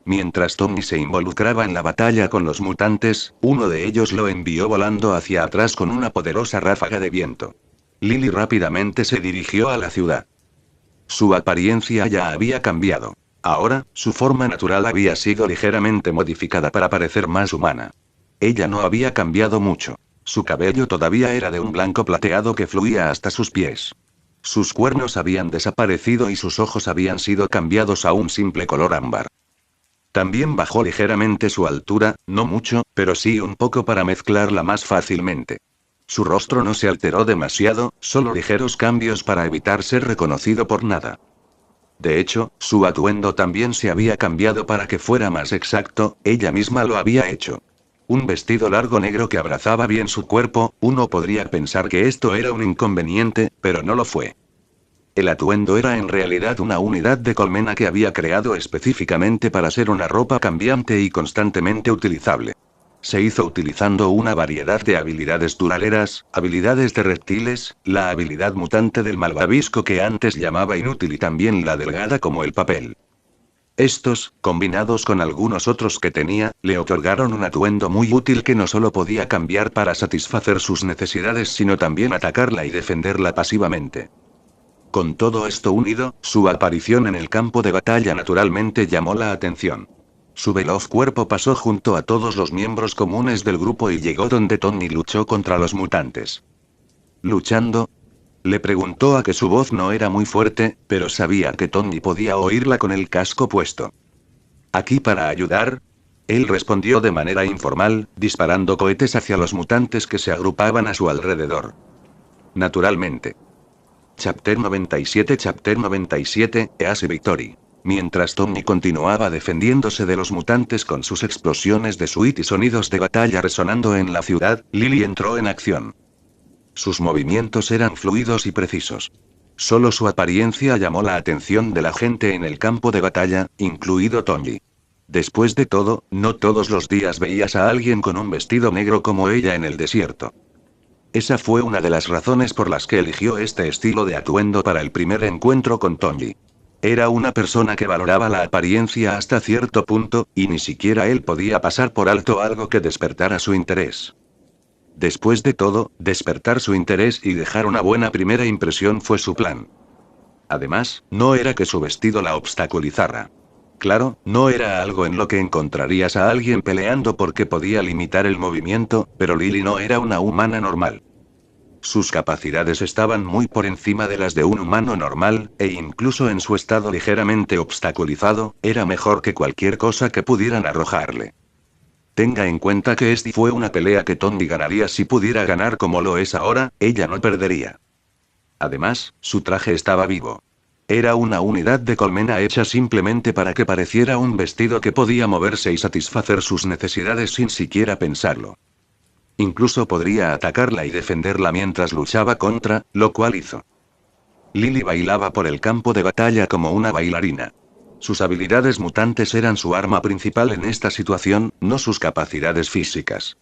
Mientras Tony se involucraba en la batalla con los mutantes, uno de ellos lo envió volando hacia atrás con una poderosa ráfaga de viento. Lily rápidamente se dirigió a la ciudad. Su apariencia ya había cambiado. Ahora, su forma natural había sido ligeramente modificada para parecer más humana. Ella no había cambiado mucho. Su cabello todavía era de un blanco plateado que fluía hasta sus pies. Sus cuernos habían desaparecido y sus ojos habían sido cambiados a un simple color ámbar. También bajó ligeramente su altura, no mucho, pero sí un poco para mezclarla más fácilmente. Su rostro no se alteró demasiado, solo ligeros cambios para evitar ser reconocido por nada. De hecho, su atuendo también se había cambiado para que fuera más exacto, ella misma lo había hecho. Un vestido largo negro que abrazaba bien su cuerpo, uno podría pensar que esto era un inconveniente, pero no lo fue. El atuendo era en realidad una unidad de colmena que había creado específicamente para ser una ropa cambiante y constantemente utilizable. Se hizo utilizando una variedad de habilidades duraderas, habilidades de reptiles, la habilidad mutante del malvavisco que antes llamaba inútil y también la delgada como el papel. Estos, combinados con algunos otros que tenía, le otorgaron un atuendo muy útil que no solo podía cambiar para satisfacer sus necesidades sino también atacarla y defenderla pasivamente. Con todo esto unido, su aparición en el campo de batalla naturalmente llamó la atención. Su veloz cuerpo pasó junto a todos los miembros comunes del grupo y llegó donde Tony luchó contra los mutantes. ¿Luchando? Le preguntó a que su voz no era muy fuerte, pero sabía que Tony podía oírla con el casco puesto. ¿Aquí para ayudar? Él respondió de manera informal, disparando cohetes hacia los mutantes que se agrupaban a su alrededor. Naturalmente. Chapter 97 Easy Victory. Mientras Tony continuaba defendiéndose de los mutantes con sus explosiones de suite y sonidos de batalla resonando en la ciudad, Lily entró en acción. Sus movimientos eran fluidos y precisos. Solo su apariencia llamó la atención de la gente en el campo de batalla, incluido Tony. Después de todo, no todos los días veías a alguien con un vestido negro como ella en el desierto. Esa fue una de las razones por las que eligió este estilo de atuendo para el primer encuentro con Tony. Era una persona que valoraba la apariencia hasta cierto punto, y ni siquiera él podía pasar por alto algo que despertara su interés. Después de todo, despertar su interés y dejar una buena primera impresión fue su plan. Además, no era que su vestido la obstaculizara. Claro, no era algo en lo que encontrarías a alguien peleando porque podía limitar el movimiento, pero Lily no era una humana normal. Sus capacidades estaban muy por encima de las de un humano normal, e incluso en su estado ligeramente obstaculizado, era mejor que cualquier cosa que pudieran arrojarle. Tenga en cuenta que esta fue una pelea que Tony ganaría si pudiera ganar como lo es ahora, ella no perdería. Además, su traje estaba vivo. Era una unidad de colmena hecha simplemente para que pareciera un vestido que podía moverse y satisfacer sus necesidades sin siquiera pensarlo. Incluso podría atacarla y defenderla mientras luchaba contra, lo cual hizo. Lily bailaba por el campo de batalla como una bailarina. Sus habilidades mutantes eran su arma principal en esta situación, no sus capacidades físicas.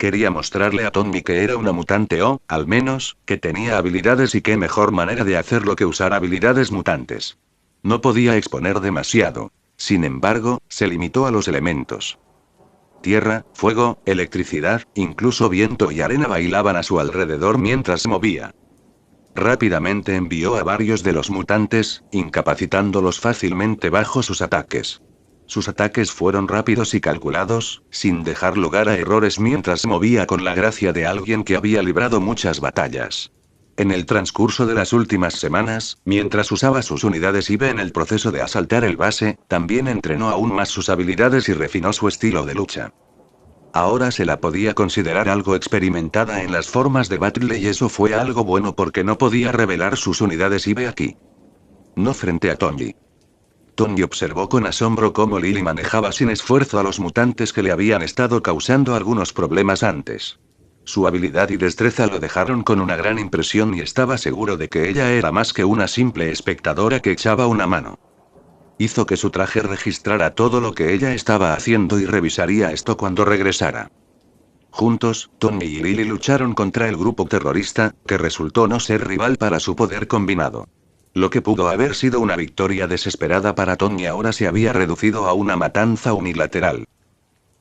Quería mostrarle a Tommy que era una mutante o, al menos, que tenía habilidades y qué mejor manera de hacerlo que usar habilidades mutantes. No podía exponer demasiado. Sin embargo, se limitó a los elementos. Tierra, fuego, electricidad, incluso viento y arena bailaban a su alrededor mientras se movía. Rápidamente envió a varios de los mutantes, incapacitándolos fácilmente bajo sus ataques. Sus ataques fueron rápidos y calculados, sin dejar lugar a errores mientras se movía con la gracia de alguien que había librado muchas batallas. En el transcurso de las últimas semanas, mientras usaba sus unidades y en el proceso de asaltar el base, también entrenó aún más sus habilidades y refinó su estilo de lucha. Ahora se la podía considerar algo experimentada en las formas de battle y eso fue algo bueno porque no podía revelar sus unidades y ve aquí. No frente a Tony. Tony observó con asombro cómo Lily manejaba sin esfuerzo a los mutantes que le habían estado causando algunos problemas antes. Su habilidad y destreza lo dejaron con una gran impresión y estaba seguro de que ella era más que una simple espectadora que echaba una mano. Hizo que su traje registrara todo lo que ella estaba haciendo y revisaría esto cuando regresara. Juntos, Tony y Lily lucharon contra el grupo terrorista, que resultó no ser rival para su poder combinado. Lo que pudo haber sido una victoria desesperada para Tony ahora se había reducido a una matanza unilateral.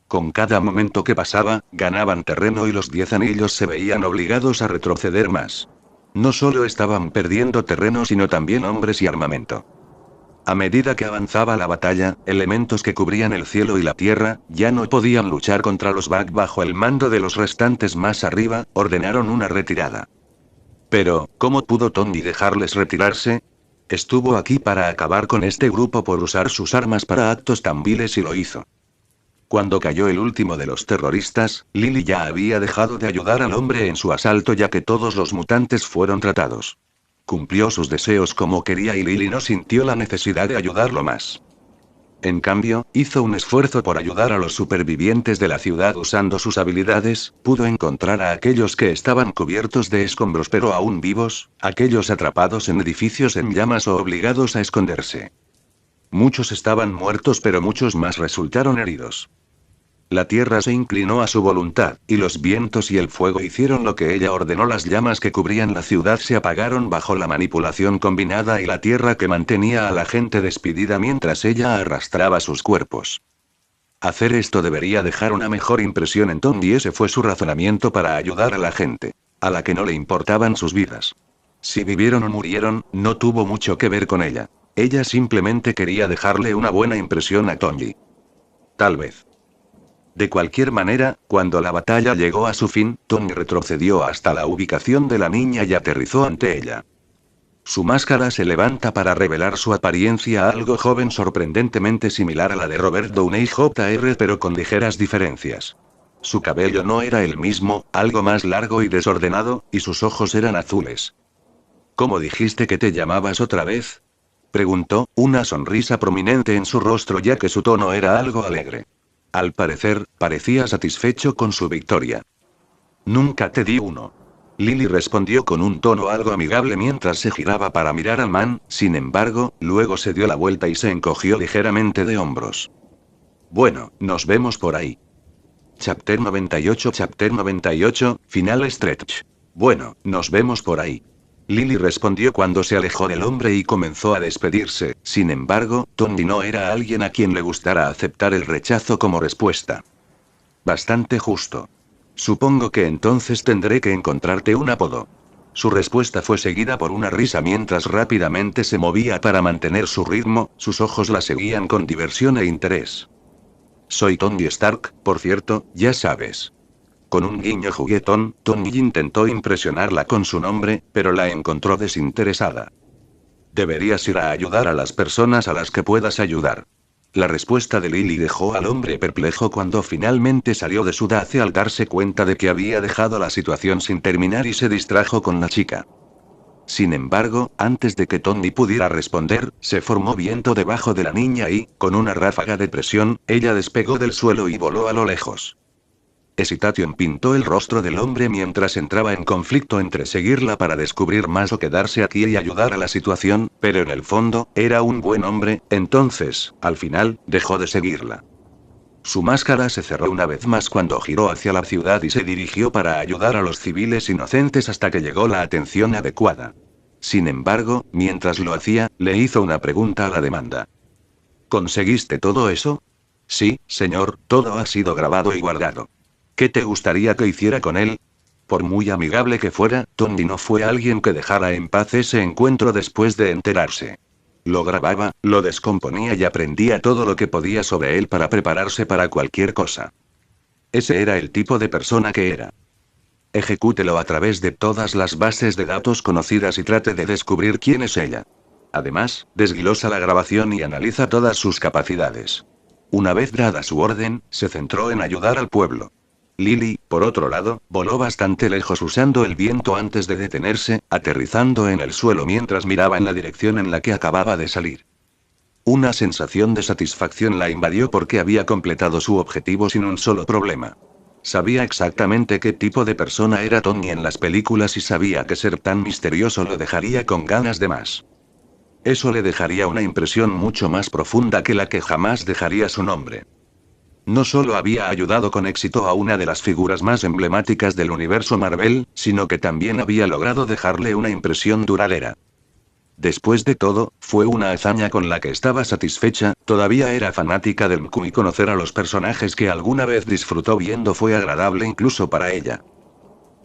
Con cada momento que pasaba, ganaban terreno y los 10 anillos se veían obligados a retroceder más. No solo estaban perdiendo terreno sino también hombres y armamento. A medida que avanzaba la batalla, elementos que cubrían el cielo y la tierra, ya no podían luchar contra los Bug bajo el mando de los restantes más arriba, ordenaron una retirada. Pero, ¿cómo pudo Tony dejarles retirarse? Estuvo aquí para acabar con este grupo por usar sus armas para actos tan viles y lo hizo. Cuando cayó el último de los terroristas, Lily ya había dejado de ayudar al hombre en su asalto ya que todos los mutantes fueron tratados. Cumplió sus deseos como quería y Lily no sintió la necesidad de ayudarlo más. En cambio, hizo un esfuerzo por ayudar a los supervivientes de la ciudad usando sus habilidades, pudo encontrar a aquellos que estaban cubiertos de escombros pero aún vivos, aquellos atrapados en edificios en llamas o obligados a esconderse. Muchos estaban muertos pero muchos más resultaron heridos. La tierra se inclinó a su voluntad, y los vientos y el fuego hicieron lo que ella ordenó. Las llamas que cubrían la ciudad se apagaron bajo la manipulación combinada y la tierra que mantenía a la gente despedida mientras ella arrastraba sus cuerpos. Hacer esto debería dejar una mejor impresión en Tom y ese fue su razonamiento para ayudar a la gente, a la que no le importaban sus vidas. Si vivieron o murieron, no tuvo mucho que ver con ella. Ella simplemente quería dejarle una buena impresión a Tony. Tal vez. De cualquier manera, cuando la batalla llegó a su fin, Tony retrocedió hasta la ubicación de la niña y aterrizó ante ella. Su máscara se levanta para revelar su apariencia algo joven sorprendentemente similar a la de Robert Downey Jr. pero con ligeras diferencias. Su cabello no era el mismo, algo más largo y desordenado, y sus ojos eran azules. ¿Cómo dijiste que te llamabas otra vez?, preguntó, una sonrisa prominente en su rostro ya que su tono era algo alegre. Al parecer, parecía satisfecho con su victoria. Nunca te di uno. Lily respondió con un tono algo amigable mientras se giraba para mirar al man, sin embargo, luego se dio la vuelta y se encogió ligeramente de hombros. Bueno, nos vemos por ahí. Chapter 98, Final Stretch. Bueno, nos vemos por ahí. Lily respondió cuando se alejó del hombre y comenzó a despedirse. Sin embargo, Tony no era alguien a quien le gustara aceptar el rechazo como respuesta. Bastante justo. Supongo que entonces tendré que encontrarte un apodo. Su respuesta fue seguida por una risa mientras rápidamente se movía para mantener su ritmo, sus ojos la seguían con diversión e interés. Soy Tony Stark, por cierto, ya sabes. Con un guiño juguetón, Tony intentó impresionarla con su nombre, pero la encontró desinteresada. Deberías ir a ayudar a las personas a las que puedas ayudar. La respuesta de Lily dejó al hombre perplejo cuando finalmente salió de su dace al darse cuenta de que había dejado la situación sin terminar y se distrajo con la chica. Sin embargo, antes de que Tony pudiera responder, se formó viento debajo de la niña y, con una ráfaga de presión, ella despegó del suelo y voló a lo lejos. Hesitation pintó el rostro del hombre mientras entraba en conflicto entre seguirla para descubrir más o quedarse aquí y ayudar a la situación, pero en el fondo, era un buen hombre, entonces, al final, dejó de seguirla. Su máscara se cerró una vez más cuando giró hacia la ciudad y se dirigió para ayudar a los civiles inocentes hasta que llegó la atención adecuada. Sin embargo, mientras lo hacía, le hizo una pregunta a la demanda. ¿Conseguiste todo eso? Sí, señor, todo ha sido grabado y guardado. ¿Qué te gustaría que hiciera con él? Por muy amigable que fuera, Tony no fue alguien que dejara en paz ese encuentro después de enterarse. Lo grababa, lo descomponía y aprendía todo lo que podía sobre él para prepararse para cualquier cosa. Ese era el tipo de persona que era. Ejecútelo a través de todas las bases de datos conocidas y trate de descubrir quién es ella. Además, desglosa la grabación y analiza todas sus capacidades. Una vez dada su orden, se centró en ayudar al pueblo. Lily, por otro lado, voló bastante lejos usando el viento antes de detenerse, aterrizando en el suelo mientras miraba en la dirección en la que acababa de salir. Una sensación de satisfacción la invadió porque había completado su objetivo sin un solo problema. Sabía exactamente qué tipo de persona era Tony en las películas y sabía que ser tan misterioso lo dejaría con ganas de más. Eso le dejaría una impresión mucho más profunda que la que jamás dejaría su nombre. No solo había ayudado con éxito a una de las figuras más emblemáticas del universo Marvel, sino que también había logrado dejarle una impresión duradera. Después de todo, fue una hazaña con la que estaba satisfecha, todavía era fanática del MCU y conocer a los personajes que alguna vez disfrutó viendo fue agradable incluso para ella.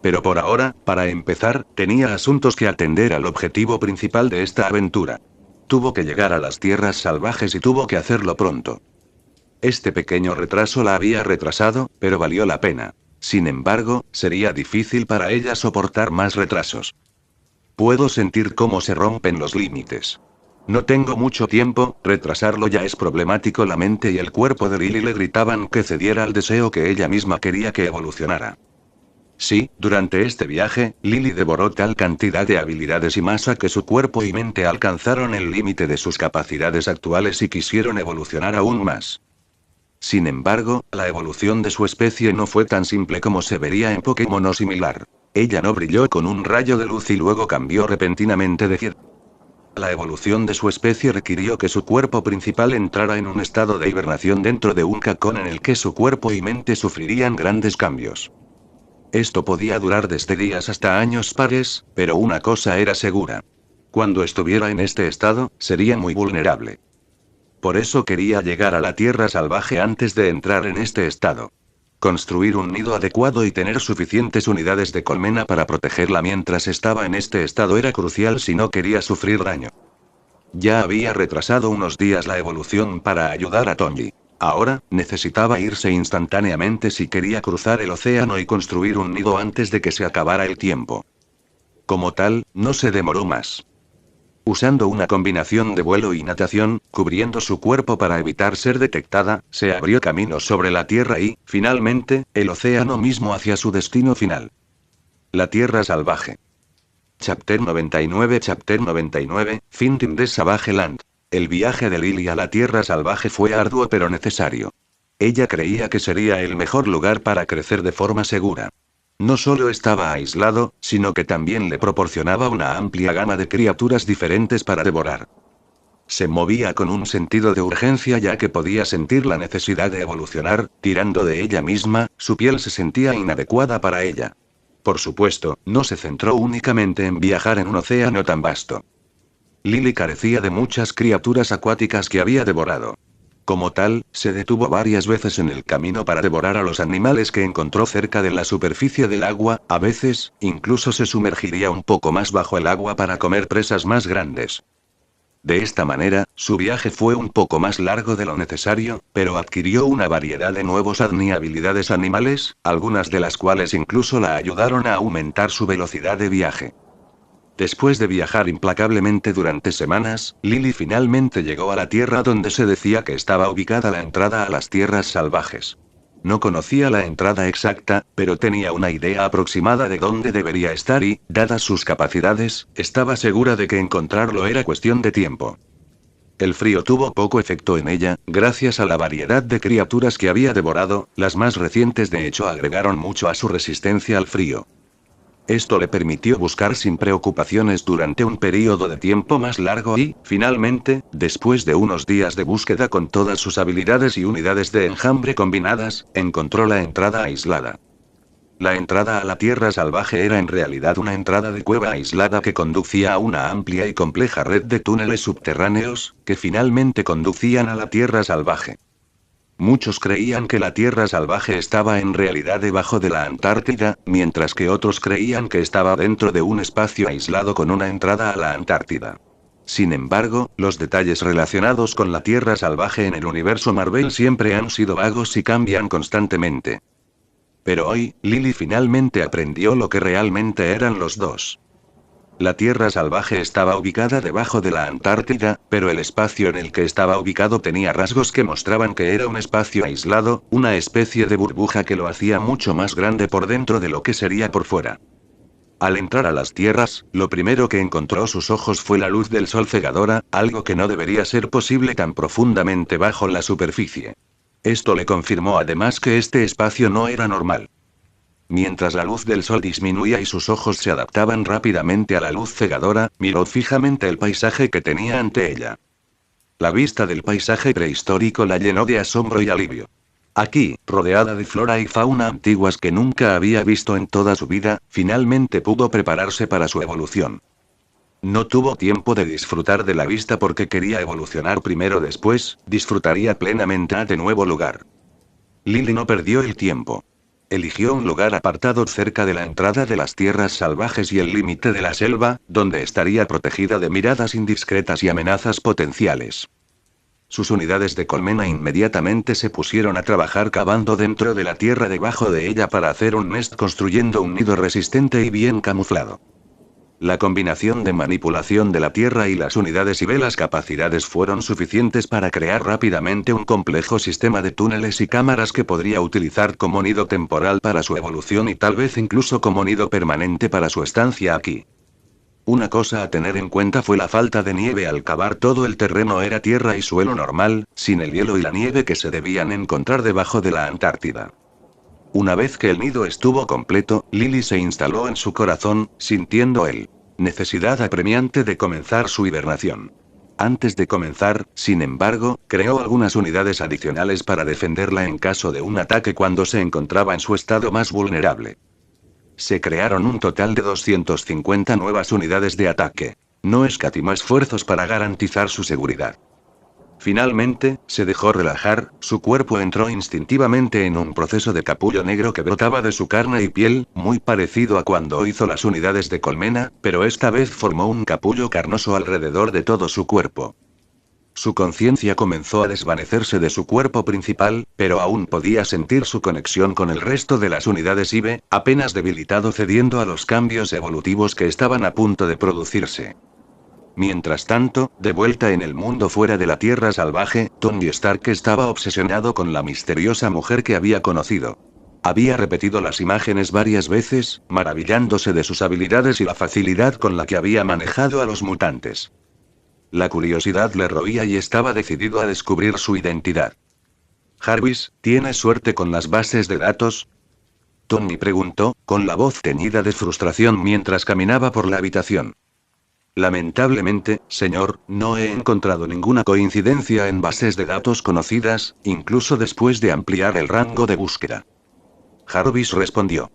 Pero por ahora, para empezar, tenía asuntos que atender al objetivo principal de esta aventura. Tuvo que llegar a las tierras salvajes y tuvo que hacerlo pronto. Este pequeño retraso la había retrasado, pero valió la pena. Sin embargo, sería difícil para ella soportar más retrasos. Puedo sentir cómo se rompen los límites. No tengo mucho tiempo, retrasarlo ya es problemático. La mente y el cuerpo de Lily le gritaban que cediera al deseo que ella misma quería que evolucionara. Sí, durante este viaje, Lily devoró tal cantidad de habilidades y masa que su cuerpo y mente alcanzaron el límite de sus capacidades actuales y quisieron evolucionar aún más. Sin embargo, la evolución de su especie no fue tan simple como se vería en Pokémon o similar. Ella no brilló con un rayo de luz y luego cambió repentinamente de cielo. La evolución de su especie requirió que su cuerpo principal entrara en un estado de hibernación dentro de un cacón en el que su cuerpo y mente sufrirían grandes cambios. Esto podía durar desde días hasta años pares, pero una cosa era segura. Cuando estuviera en este estado, sería muy vulnerable. Por eso quería llegar a la tierra salvaje antes de entrar en este estado. Construir un nido adecuado y tener suficientes unidades de colmena para protegerla mientras estaba en este estado era crucial si no quería sufrir daño. Ya había retrasado unos días la evolución para ayudar a Tony. Ahora, necesitaba irse instantáneamente si quería cruzar el océano y construir un nido antes de que se acabara el tiempo. Como tal, no se demoró más. Usando una combinación de vuelo y natación, cubriendo su cuerpo para evitar ser detectada, se abrió camino sobre la tierra y, finalmente, el océano mismo hacia su destino final. La tierra salvaje. Chapter 99, Finding the Savage Land. El viaje de Lily a la tierra salvaje fue arduo pero necesario. Ella creía que sería el mejor lugar para crecer de forma segura. No solo estaba aislado, sino que también le proporcionaba una amplia gama de criaturas diferentes para devorar. Se movía con un sentido de urgencia ya que podía sentir la necesidad de evolucionar, tirando de ella misma, su piel se sentía inadecuada para ella. Por supuesto, no se centró únicamente en viajar en un océano tan vasto. Lily carecía de muchas criaturas acuáticas que había devorado. Como tal, se detuvo varias veces en el camino para devorar a los animales que encontró cerca de la superficie del agua, a veces, incluso se sumergiría un poco más bajo el agua para comer presas más grandes. De esta manera, su viaje fue un poco más largo de lo necesario, pero adquirió una variedad de nuevos y habilidades animales, algunas de las cuales incluso la ayudaron a aumentar su velocidad de viaje. Después de viajar implacablemente durante semanas, Lily finalmente llegó a la tierra donde se decía que estaba ubicada la entrada a las tierras salvajes. No conocía la entrada exacta, pero tenía una idea aproximada de dónde debería estar y, dadas sus capacidades, estaba segura de que encontrarlo era cuestión de tiempo. El frío tuvo poco efecto en ella, gracias a la variedad de criaturas que había devorado, las más recientes de hecho agregaron mucho a su resistencia al frío. Esto le permitió buscar sin preocupaciones durante un período de tiempo más largo y, finalmente, después de unos días de búsqueda con todas sus habilidades y unidades de enjambre combinadas, encontró la entrada aislada. La entrada a la tierra salvaje era en realidad una entrada de cueva aislada que conducía a una amplia y compleja red de túneles subterráneos, que finalmente conducían a la tierra salvaje. Muchos creían que la Tierra salvaje estaba en realidad debajo de la Antártida, mientras que otros creían que estaba dentro de un espacio aislado con una entrada a la Antártida. Sin embargo, los detalles relacionados con la Tierra salvaje en el universo Marvel siempre han sido vagos y cambian constantemente. Pero hoy, Lily finalmente aprendió lo que realmente eran los dos. La Tierra salvaje estaba ubicada debajo de la Antártida, pero el espacio en el que estaba ubicado tenía rasgos que mostraban que era un espacio aislado, una especie de burbuja que lo hacía mucho más grande por dentro de lo que sería por fuera. Al entrar a las tierras, lo primero que encontró sus ojos fue la luz del sol cegadora, algo que no debería ser posible tan profundamente bajo la superficie. Esto le confirmó además que este espacio no era normal. Mientras la luz del sol disminuía y sus ojos se adaptaban rápidamente a la luz cegadora, miró fijamente el paisaje que tenía ante ella. La vista del paisaje prehistórico la llenó de asombro y alivio. Aquí, rodeada de flora y fauna antiguas que nunca había visto en toda su vida, finalmente pudo prepararse para su evolución. No tuvo tiempo de disfrutar de la vista porque quería evolucionar primero, después, disfrutaría plenamente de nuevo lugar. Lily no perdió el tiempo. Eligió un lugar apartado cerca de la entrada de las tierras salvajes y el límite de la selva, donde estaría protegida de miradas indiscretas y amenazas potenciales. Sus unidades de colmena inmediatamente se pusieron a trabajar cavando dentro de la tierra debajo de ella para hacer un nest construyendo un nido resistente y bien camuflado. La combinación de manipulación de la tierra y las unidades y velas capacidades fueron suficientes para crear rápidamente un complejo sistema de túneles y cámaras que podría utilizar como nido temporal para su evolución y tal vez incluso como nido permanente para su estancia aquí. Una cosa a tener en cuenta fue la falta de nieve al cavar. Todo el terreno era tierra y suelo normal, sin el hielo y la nieve que se debían encontrar debajo de la Antártida. Una vez que el nido estuvo completo, Lily se instaló en su corazón, sintiendo el necesidad apremiante de comenzar su hibernación. Antes de comenzar, sin embargo, creó algunas unidades adicionales para defenderla en caso de un ataque cuando se encontraba en su estado más vulnerable. Se crearon un total de 250 nuevas unidades de ataque. No escatimó esfuerzos para garantizar su seguridad. Finalmente, se dejó relajar, su cuerpo entró instintivamente en un proceso de capullo negro que brotaba de su carne y piel, muy parecido a cuando hizo las unidades de colmena, pero esta vez formó un capullo carnoso alrededor de todo su cuerpo. Su conciencia comenzó a desvanecerse de su cuerpo principal, pero aún podía sentir su conexión con el resto de las unidades IBE, apenas debilitado cediendo a los cambios evolutivos que estaban a punto de producirse. Mientras tanto, de vuelta en el mundo fuera de la Tierra salvaje, Tony Stark estaba obsesionado con la misteriosa mujer que había conocido. Había repetido las imágenes varias veces, maravillándose de sus habilidades y la facilidad con la que había manejado a los mutantes. La curiosidad le roía y estaba decidido a descubrir su identidad. «Jarvis, ¿tienes suerte con las bases de datos?», Tony preguntó, con la voz teñida de frustración mientras caminaba por la habitación. Lamentablemente, señor, no he encontrado ninguna coincidencia en bases de datos conocidas, incluso después de ampliar el rango de búsqueda. Jarvis respondió.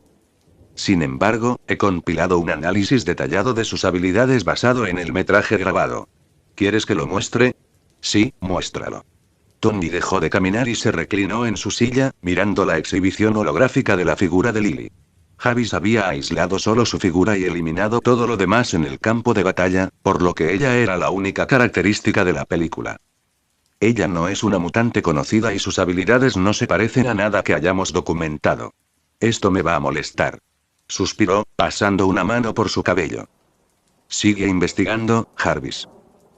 Sin embargo, he compilado un análisis detallado de sus habilidades basado en el metraje grabado. ¿Quieres que lo muestre? Sí, muéstralo. Tony dejó de caminar y se reclinó en su silla, mirando la exhibición holográfica de la figura de Lily. Jarvis había aislado solo su figura y eliminado todo lo demás en el campo de batalla, por lo que ella era la única característica de la película. Ella no es una mutante conocida y sus habilidades no se parecen a nada que hayamos documentado. Esto me va a molestar. Suspiró, pasando una mano por su cabello. Sigue investigando, Jarvis.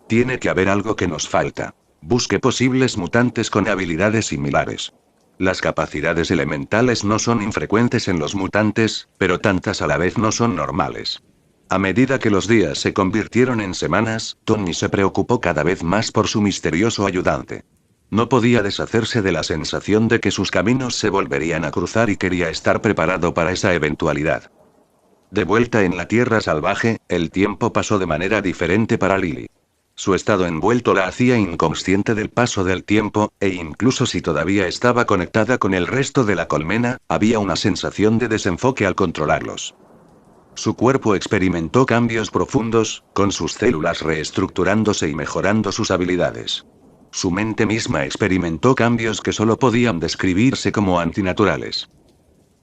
Tiene que haber algo que nos falta. Busque posibles mutantes con habilidades similares. Las capacidades elementales no son infrecuentes en los mutantes, pero tantas a la vez no son normales. A medida que los días se convirtieron en semanas, Tony se preocupó cada vez más por su misterioso ayudante. No podía deshacerse de la sensación de que sus caminos se volverían a cruzar y quería estar preparado para esa eventualidad. De vuelta en la tierra salvaje, el tiempo pasó de manera diferente para Lily. Su estado envuelto la hacía inconsciente del paso del tiempo, e incluso si todavía estaba conectada con el resto de la colmena, había una sensación de desenfoque al controlarlos. Su cuerpo experimentó cambios profundos, con sus células reestructurándose y mejorando sus habilidades. Su mente misma experimentó cambios que solo podían describirse como antinaturales.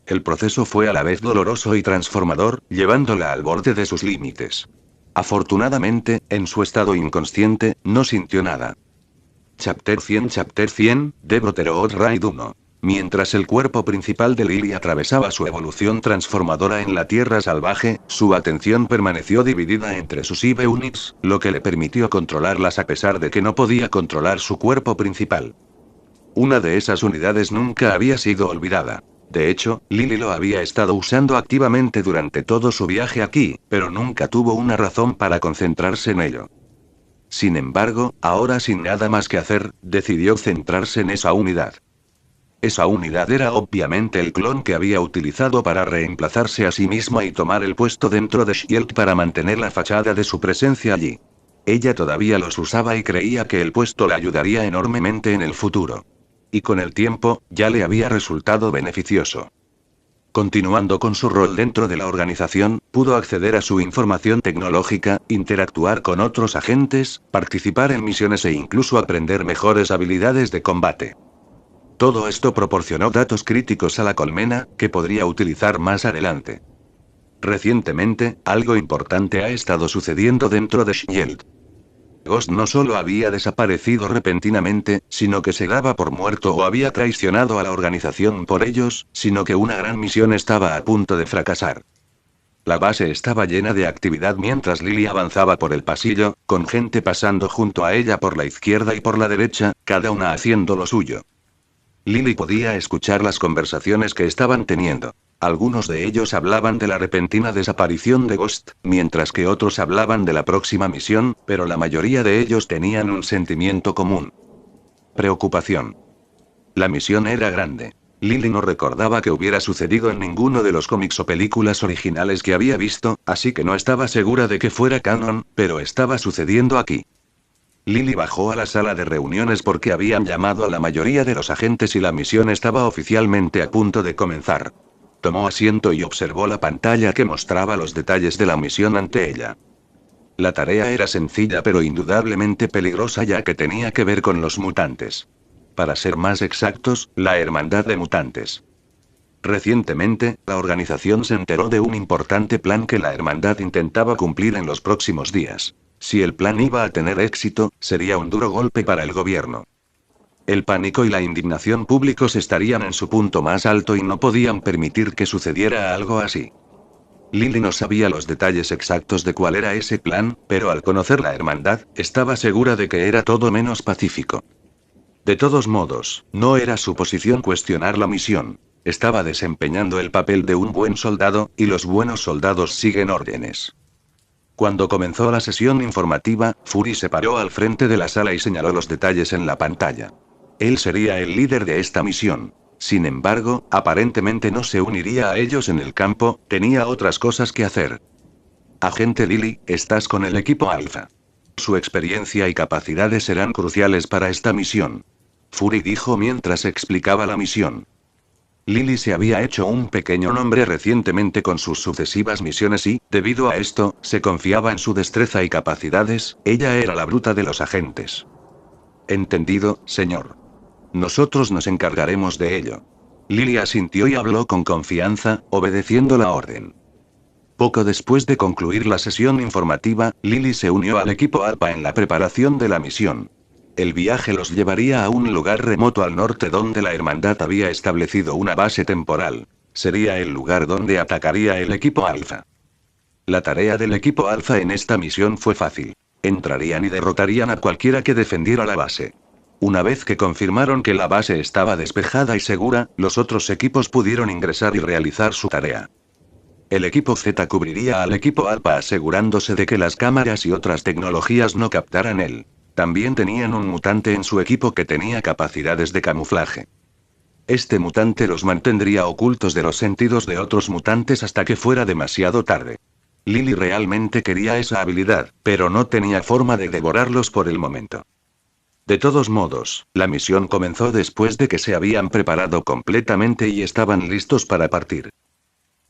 El proceso fue a la vez doloroso y transformador, llevándola al borde de sus límites. Afortunadamente, en su estado inconsciente, no sintió nada. Chapter 100 de Brotherhood Raid 1. Mientras el cuerpo principal de Lily atravesaba su evolución transformadora en la tierra salvaje, su atención permaneció dividida entre sus IV units, lo que le permitió controlarlas a pesar de que no podía controlar su cuerpo principal. Una de esas unidades nunca había sido olvidada. De hecho, Lily lo había estado usando activamente durante todo su viaje aquí, pero nunca tuvo una razón para concentrarse en ello. Sin embargo, ahora sin nada más que hacer, decidió centrarse en esa unidad. Esa unidad era obviamente el clon que había utilizado para reemplazarse a sí misma y tomar el puesto dentro de S.H.I.E.L.D. para mantener la fachada de su presencia allí. Ella todavía los usaba y creía que el puesto le ayudaría enormemente en el futuro. Y con el tiempo, ya le había resultado beneficioso. Continuando con su rol dentro de la organización, pudo acceder a su información tecnológica, interactuar con otros agentes, participar en misiones e incluso aprender mejores habilidades de combate. Todo esto proporcionó datos críticos a la colmena, que podría utilizar más adelante. Recientemente, algo importante ha estado sucediendo dentro de S.H.I.E.L.D. Ghost no solo había desaparecido repentinamente, sino que se daba por muerto o había traicionado a la organización por ellos, sino que una gran misión estaba a punto de fracasar. La base estaba llena de actividad mientras Lily avanzaba por el pasillo, con gente pasando junto a ella por la izquierda y por la derecha, cada una haciendo lo suyo. Lily podía escuchar las conversaciones que estaban teniendo. Algunos de ellos hablaban de la repentina desaparición de Ghost, mientras que otros hablaban de la próxima misión, pero la mayoría de ellos tenían un sentimiento común. Preocupación. La misión era grande. Lily no recordaba que hubiera sucedido en ninguno de los cómics o películas originales que había visto, así que no estaba segura de que fuera canon, pero estaba sucediendo aquí. Lily bajó a la sala de reuniones porque habían llamado a la mayoría de los agentes y la misión estaba oficialmente a punto de comenzar. Tomó asiento y observó la pantalla que mostraba los detalles de la misión ante ella. La tarea era sencilla pero indudablemente peligrosa ya que tenía que ver con los mutantes. Para ser más exactos, la Hermandad de Mutantes. Recientemente, la organización se enteró de un importante plan que la Hermandad intentaba cumplir en los próximos días. Si el plan iba a tener éxito, sería un duro golpe para el gobierno. El pánico y la indignación públicos estarían en su punto más alto y no podían permitir que sucediera algo así. Lily no sabía los detalles exactos de cuál era ese plan, pero al conocer la hermandad, estaba segura de que era todo menos pacífico. De todos modos, no era su posición cuestionar la misión. Estaba desempeñando el papel de un buen soldado, y los buenos soldados siguen órdenes. Cuando comenzó la sesión informativa, Fury se paró al frente de la sala y señaló los detalles en la pantalla. Él sería el líder de esta misión. Sin embargo, aparentemente no se uniría a ellos en el campo, tenía otras cosas que hacer. Agente Lily, estás con el equipo Alpha. Su experiencia y capacidades serán cruciales para esta misión. Fury dijo mientras explicaba la misión. Lily se había hecho un pequeño nombre recientemente con sus sucesivas misiones y, debido a esto, se confiaba en su destreza y capacidades. Ella era la bruta de los agentes. Entendido, señor. Nosotros nos encargaremos de ello. Lily asintió y habló con confianza, obedeciendo la orden. Poco después de concluir la sesión informativa, Lily se unió al equipo Alpha en la preparación de la misión. El viaje los llevaría a un lugar remoto al norte donde la hermandad había establecido una base temporal. Sería el lugar donde atacaría el equipo Alpha. La tarea del equipo Alpha en esta misión fue fácil. Entrarían y derrotarían a cualquiera que defendiera la base. Una vez que confirmaron que la base estaba despejada y segura, los otros equipos pudieron ingresar y realizar su tarea. El equipo Z cubriría al equipo Alpha asegurándose de que las cámaras y otras tecnologías no captaran él. También tenían un mutante en su equipo que tenía capacidades de camuflaje. Este mutante los mantendría ocultos de los sentidos de otros mutantes hasta que fuera demasiado tarde. Lily realmente quería esa habilidad, pero no tenía forma de devorarlos por el momento. De todos modos, la misión comenzó después de que se habían preparado completamente y estaban listos para partir.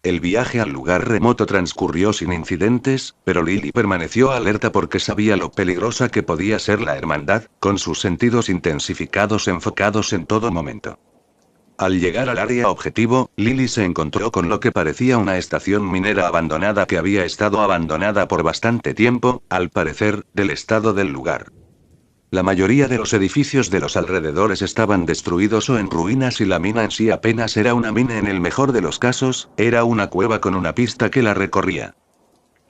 El viaje al lugar remoto transcurrió sin incidentes, pero Lily permaneció alerta porque sabía lo peligrosa que podía ser la hermandad, con sus sentidos intensificados enfocados en todo momento. Al llegar al área objetivo, Lily se encontró con lo que parecía una estación minera abandonada que había estado abandonada por bastante tiempo, al parecer, del estado del lugar. La mayoría de los edificios de los alrededores estaban destruidos o en ruinas y la mina en sí apenas era una mina en el mejor de los casos, era una cueva con una pista que la recorría.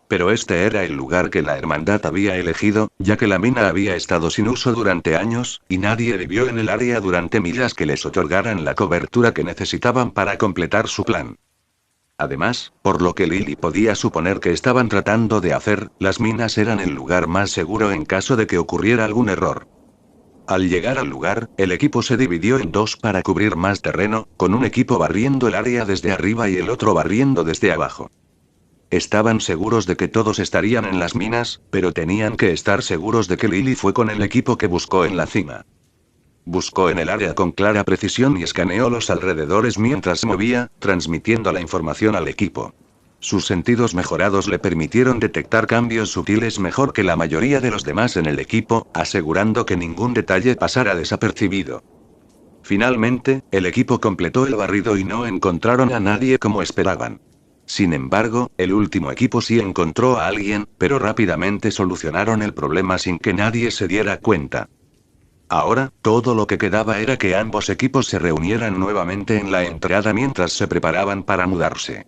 Pero este era el lugar que la hermandad había elegido, ya que la mina había estado sin uso durante años, y nadie vivió en el área durante millas que les otorgaran la cobertura que necesitaban para completar su plan. Además, por lo que Lily podía suponer que estaban tratando de hacer, las minas eran el lugar más seguro en caso de que ocurriera algún error. Al llegar al lugar, el equipo se dividió en dos para cubrir más terreno, con un equipo barriendo el área desde arriba y el otro barriendo desde abajo. Estaban seguros de que todos estarían en las minas, pero tenían que estar seguros de que Lily fue con el equipo que buscó en la cima. Buscó en el área con clara precisión y escaneó los alrededores mientras se movía, transmitiendo la información al equipo. Sus sentidos mejorados le permitieron detectar cambios sutiles mejor que la mayoría de los demás en el equipo, asegurando que ningún detalle pasara desapercibido. Finalmente, el equipo completó el barrido y no encontraron a nadie como esperaban. Sin embargo, el último equipo sí encontró a alguien, pero rápidamente solucionaron el problema sin que nadie se diera cuenta. Ahora, todo lo que quedaba era que ambos equipos se reunieran nuevamente en la entrada mientras se preparaban para mudarse.